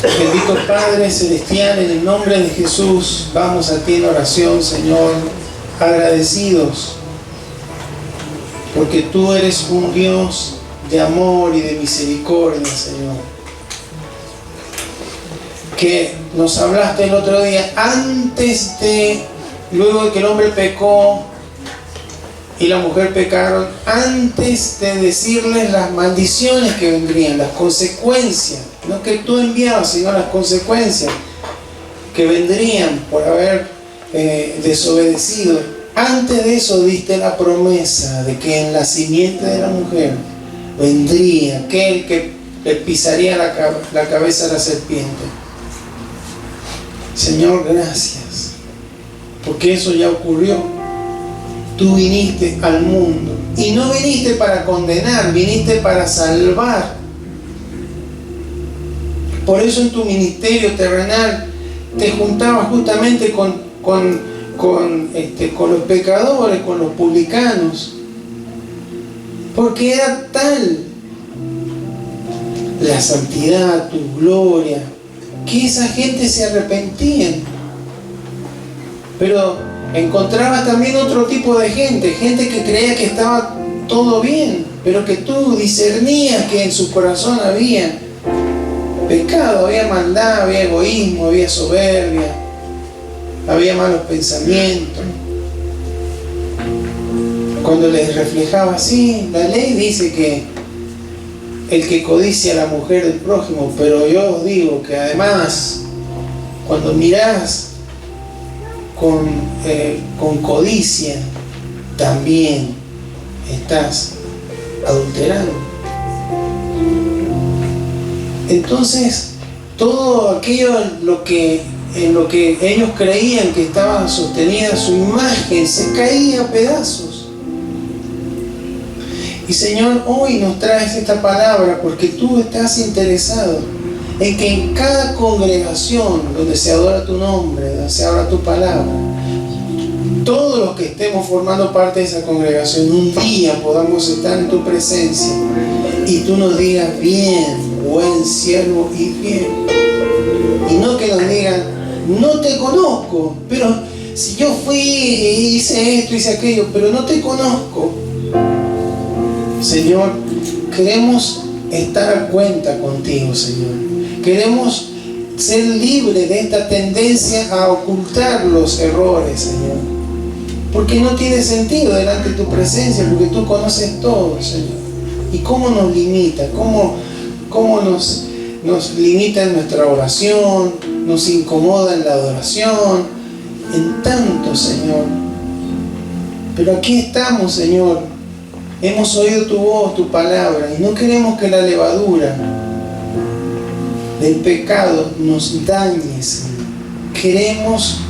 Bendito Padre Celestial, en el nombre de Jesús, vamos a ti en oración, Señor, agradecidos, porque tú eres un Dios de amor y de misericordia, Señor. Que nos hablaste el otro día, luego de que el hombre pecó y la mujer pecaron, antes de decirles las maldiciones que vendrían, las consecuencias, no que tú enviabas, sino las consecuencias que vendrían por haber desobedecido. Antes de eso diste la promesa de que en la simiente de la mujer vendría aquel que le pisaría la cabeza a la serpiente. Señor, gracias, porque eso ya ocurrió. Tú viniste al mundo y no viniste para condenar, viniste para salvar. Por eso en tu ministerio terrenal te juntabas justamente con los pecadores, con los publicanos, porque era tal la santidad, tu gloria, que esa gente se arrepentía. Pero encontraba también otro tipo de gente que creía que estaba todo bien, pero que tú discernías que en su corazón había pecado, había maldad, había egoísmo, había soberbia, había malos pensamientos. Cuando les reflejaba así, la ley dice que el que codicia a la mujer del prójimo, pero yo os digo que además, cuando mirás con codicia, también estás adulterando. Entonces, todo aquello en lo que ellos creían que estaba sostenida su imagen se caía a pedazos. Y Señor, hoy nos traes esta palabra porque tú estás interesado en que en cada congregación donde se adora tu nombre, donde se habla tu palabra, todos los que estemos formando parte de esa congregación, un día podamos estar en tu presencia y tú nos digas: bien, buen siervo y fiel. Y no que nos digan: no te conozco, pero si yo fui y hice esto, hice aquello, pero no te conozco. Señor, queremos estar a cuenta contigo, Señor. Queremos ser libre de esta tendencia a ocultar los errores, Señor. Porque no tiene sentido delante de tu presencia, porque tú conoces todo, Señor. ¿Y cómo nos limita? ¿Cómo nos limita en nuestra oración? Nos incomoda en la adoración, en tanto, Señor. Pero aquí estamos, Señor. Hemos oído tu voz, tu palabra, y no queremos que la levadura del pecado nos dañe, Señor. Queremos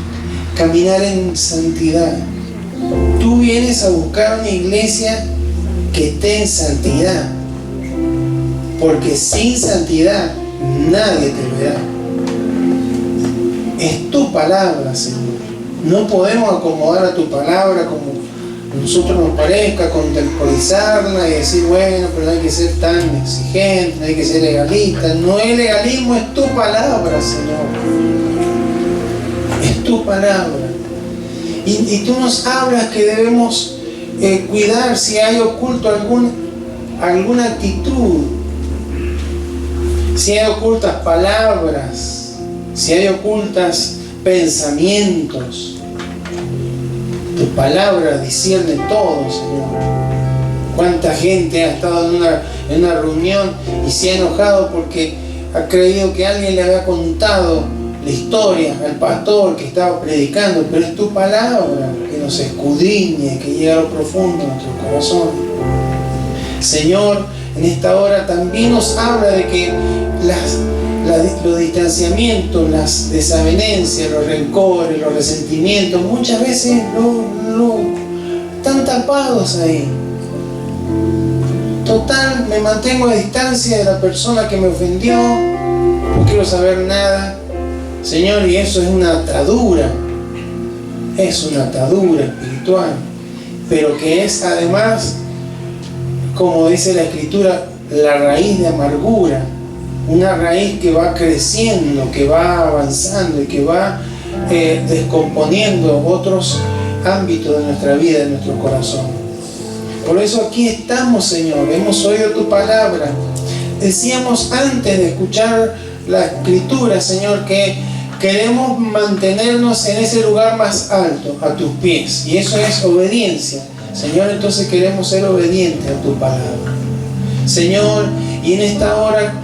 caminar en santidad. Tú vienes a buscar una iglesia que esté en santidad, porque sin santidad nadie te verá. Es tu palabra, Señor. No podemos acomodar a tu palabra como a nosotros nos parezca, contemporizarla y decir, bueno, pero no hay que ser tan exigente, no hay que ser legalista. No es legalismo, es tu palabra, Señor. Es tu palabra. Y tú nos hablas que debemos cuidar si hay oculto alguna actitud, si hay ocultas palabras, si hay ocultas pensamientos. Tu palabra discierne todo, Señor. ¿Cuánta gente ha estado en una reunión y se ha enojado porque ha creído que alguien le había contado la historia al pastor que estaba predicando? Pero es tu palabra que nos escudriñe, que llega a lo profundo de nuestro corazón. Señor, en esta hora también nos habla de que los distanciamientos, las desavenencias, los rencores, los resentimientos, muchas veces están tapados ahí. Total, me mantengo a distancia de la persona que me ofendió, no quiero saber nada. Señor, y eso es una atadura espiritual, pero que es además, como dice la Escritura, la raíz de amargura. Una raíz que va creciendo, que va avanzando y que va descomponiendo otros ámbitos de nuestra vida, de nuestro corazón. Por eso aquí estamos, Señor. Hemos oído tu palabra. Decíamos antes de escuchar la Escritura, Señor, que queremos mantenernos en ese lugar más alto, a tus pies. Y eso es obediencia. Señor, entonces queremos ser obedientes a tu palabra. Señor, y en esta hora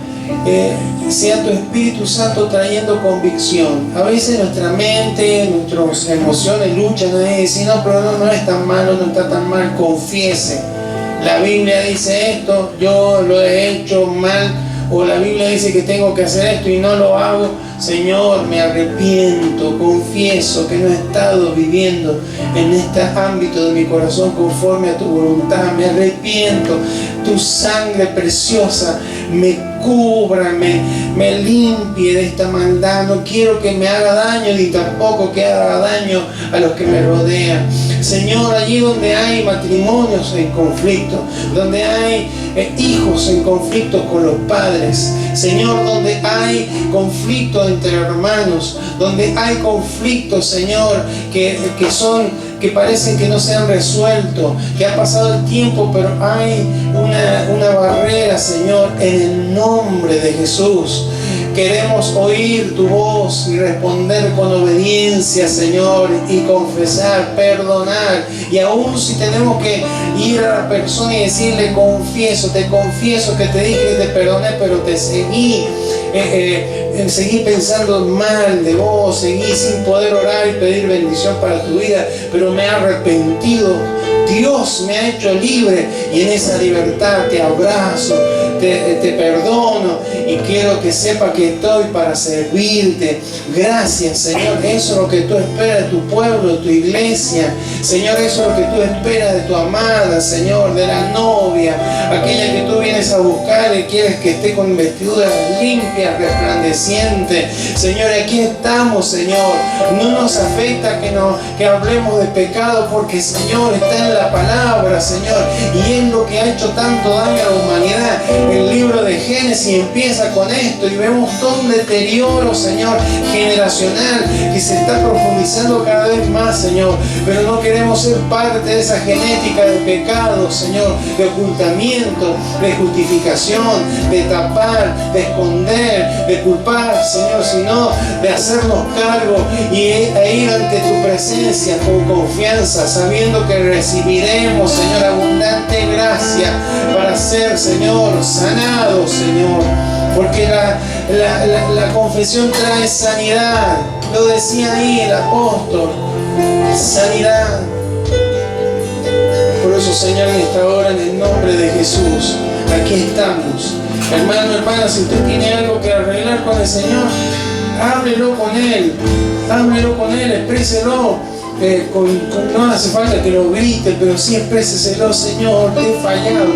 sea tu Espíritu Santo trayendo convicción. A veces nuestra mente, nuestras emociones luchan y dicen, no, pero no es tan malo, no está tan mal, confiese. La Biblia dice esto, yo lo he hecho mal, o la Biblia dice que tengo que hacer esto y no lo hago. Señor, me arrepiento, confieso que no he estado viviendo en este ámbito de mi corazón conforme a tu voluntad. Me arrepiento. Tu sangre preciosa me cubra, me limpie de esta maldad. No quiero que me haga daño, ni tampoco que haga daño a los que me rodean. Señor, allí donde hay matrimonios en conflicto, donde hay hijos en conflicto con los padres, Señor, donde hay conflictos entre hermanos, donde hay conflictos, Señor, que parecen que no se han resuelto, que ha pasado el tiempo, pero hay una barrera, Señor, en el nombre de Jesús. Queremos oír tu voz y responder con obediencia, Señor, y confesar, perdonar. Y aún si tenemos que ir a la persona y decirle, te confieso que te dije que te perdoné, pero te seguí pensando mal de vos, seguí sin poder orar y pedir bendición para tu vida, pero me he arrepentido. Dios me ha hecho libre y en esa libertad te abrazo, te perdono y quiero que sepa que estoy para servirte. Gracias, Señor. Eso es lo que tú esperas de tu pueblo, de tu iglesia. Señor, eso es lo que tú esperas de tu amada, Señor, de la novia, aquella que tú vienes a buscar y quieres que esté con vestiduras limpias, resplandecientes. Señor, aquí estamos, Señor. No nos afecta que hablemos de pecado porque, Señor, está en la palabra, Señor, y es lo que ha hecho tanto daño a la humanidad. El libro de Génesis empieza con esto y vemos todo un deterioro, Señor, generacional que se está profundizando cada vez más, Señor, pero no queremos ser parte de esa genética de pecado, Señor, de ocultamiento, de justificación, de tapar, de esconder, de culpar paz, Señor, sino de hacernos cargo e ir ante tu presencia con confianza, sabiendo que recibiremos, Señor, abundante gracia para ser, Señor, sanados, Señor. Porque la confesión trae sanidad. Lo decía ahí el apóstol. Sanidad. Por eso, Señor, en esta hora, en el nombre de Jesús, aquí estamos. Hermano, hermana, si usted tiene algo que arreglar con el Señor, háblelo con Él. Háblelo con Él, expréselo. No hace falta que lo grite, pero sí expréseselo: Señor, te he fallado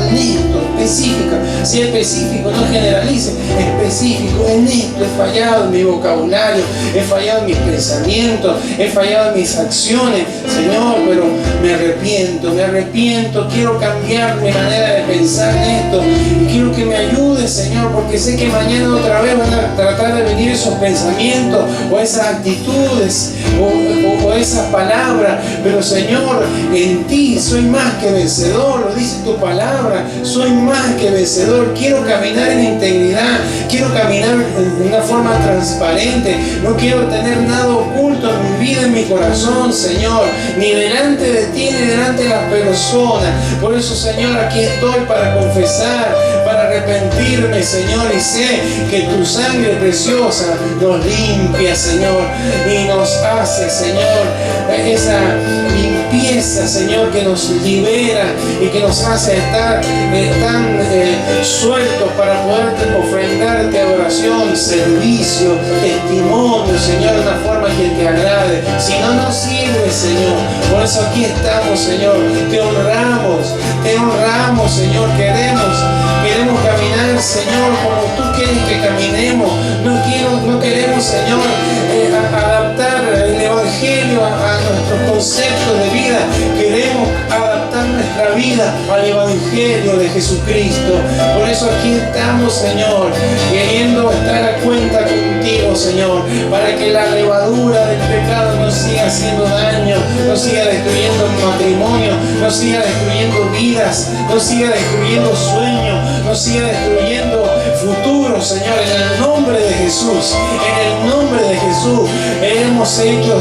en esto, específico. Si específico, no generalice, específico, en esto he fallado en mi vocabulario, he fallado en mis pensamientos, he fallado en mis acciones, Señor, pero me arrepiento, quiero cambiar mi manera de pensar en esto, y quiero que me ayudes, Señor, porque sé que mañana otra vez van a tratar de venir esos pensamientos, o esas actitudes, o esas palabras, pero Señor, en ti soy más que vencedor, lo dice tu palabra, soy más que vencedor. Quiero caminar en integridad, quiero caminar de una forma transparente, no quiero tener nada oculto en mi vida, en mi corazón, Señor, ni delante de ti, ni delante de las personas. Por eso, Señor, aquí estoy para confesar, para arrepentirme, Señor, y sé que tu sangre preciosa nos limpia, Señor, y nos hace, Señor, esa limpieza, Señor, que nos libera y que nos hace estar tan sueltos para poder ofrendarte adoración, servicio, testimonio, Señor, de una forma que te agrade. Si no nos sirve, Señor. Por eso aquí estamos, Señor. Te honramos, Señor. Queremos caminar, Señor, como tú quieres que caminemos. No queremos, Señor, adaptar el Evangelio a nuestros conceptos de vida. Queremos adaptar nuestra vida al Evangelio de Jesucristo. Por eso aquí estamos, Señor, queriendo estar a cuenta contigo, Señor, para que la levadura del pecado no siga haciendo daño, no siga destruyendo matrimonio, no siga destruyendo vidas, no siga destruyendo sueños, no siga destruyendo futuro, Señor. En el nombre de Jesús, hemos sido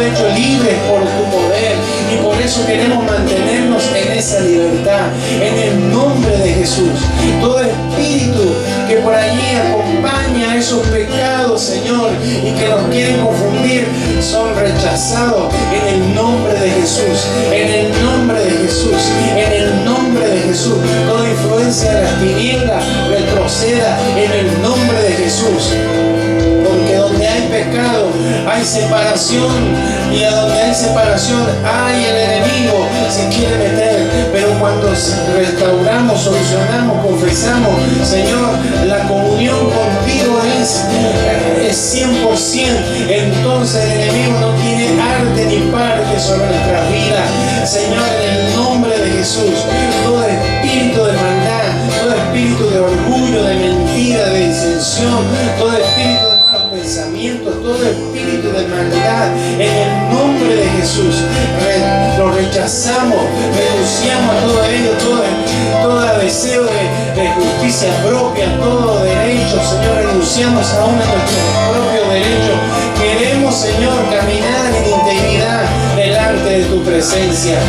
hechos libres por tu poder, y por eso queremos mantenernos en esa libertad, en el nombre de Jesús. Todo espíritu que por allí acompaña esos pecados, Señor, y que nos quieren confundir, son rechazados en el nombre de Jesús, en el nombre de Jesús, en el nombre de Jesús. Toda influencia de las tinieblas retroceda en el nombre de Jesús. Porque donde hay pecado hay separación, y a donde hay separación hay el enemigo, se quiere meter. Pero cuando restauramos, solucionamos, confesamos, Señor, la comunión contigo es 100%, entonces el enemigo no tiene arte ni parte sobre nuestras vidas. Señor, en el nombre de Jesús, todo espíritu de maldad, todo espíritu de orgullo, de mentira, de disensión, todo espíritu de malos pensamientos, todo espíritu de maldad, en el nombre de Jesús, lo rechazamos, renunciamos a todo ello, todo deseo de justicia propia, todo derecho, Señor, renunciamos aún a nuestro propio derecho. Queremos, Señor, caminar en integridad delante de tu presencia.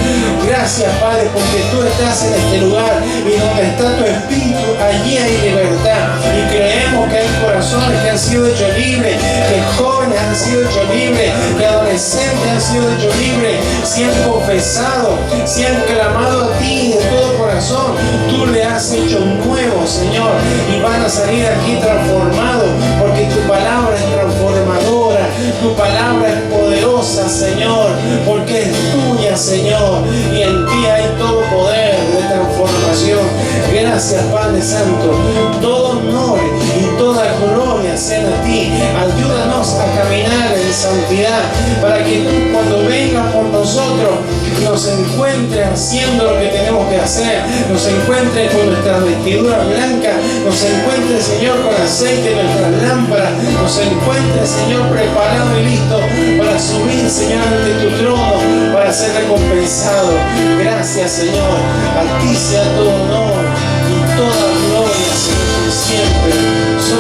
Gracias, Padre, porque tú estás en este lugar, y donde está tu espíritu, allí hay libertad. Y creemos que hay corazones que han sido hechos libres, que jóvenes han sido hechos libres, que adolescentes han sido hechos libres, si han confesado, si han clamado a ti de todo corazón. Tú le has hecho nuevo, Señor, y van a salir aquí transformados, porque tu palabra es transformadora, tu palabra es poderosa, Señor, porque es tuya, Señor, y en ti hay todo poder de transformación. Gracias, Padre Santo. Todo honor y toda gloria sean a ti. Ayúdanos a caminar en santidad, para que tú, cuando vengas por nosotros, nos encuentres haciendo lo que tenemos que hacer, nos encuentres con nuestras vestiduras blancas, nos encuentres, Señor, con aceite en nuestras lámparas, nos encuentres, Señor, preparado y listo para subir, Señor, ante tu trono, para ser recompensado. Gracias, Señor. A ti sea todo honor y toda gloria, Señor, siempre.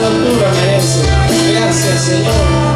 altura merece. Gracias, Señor.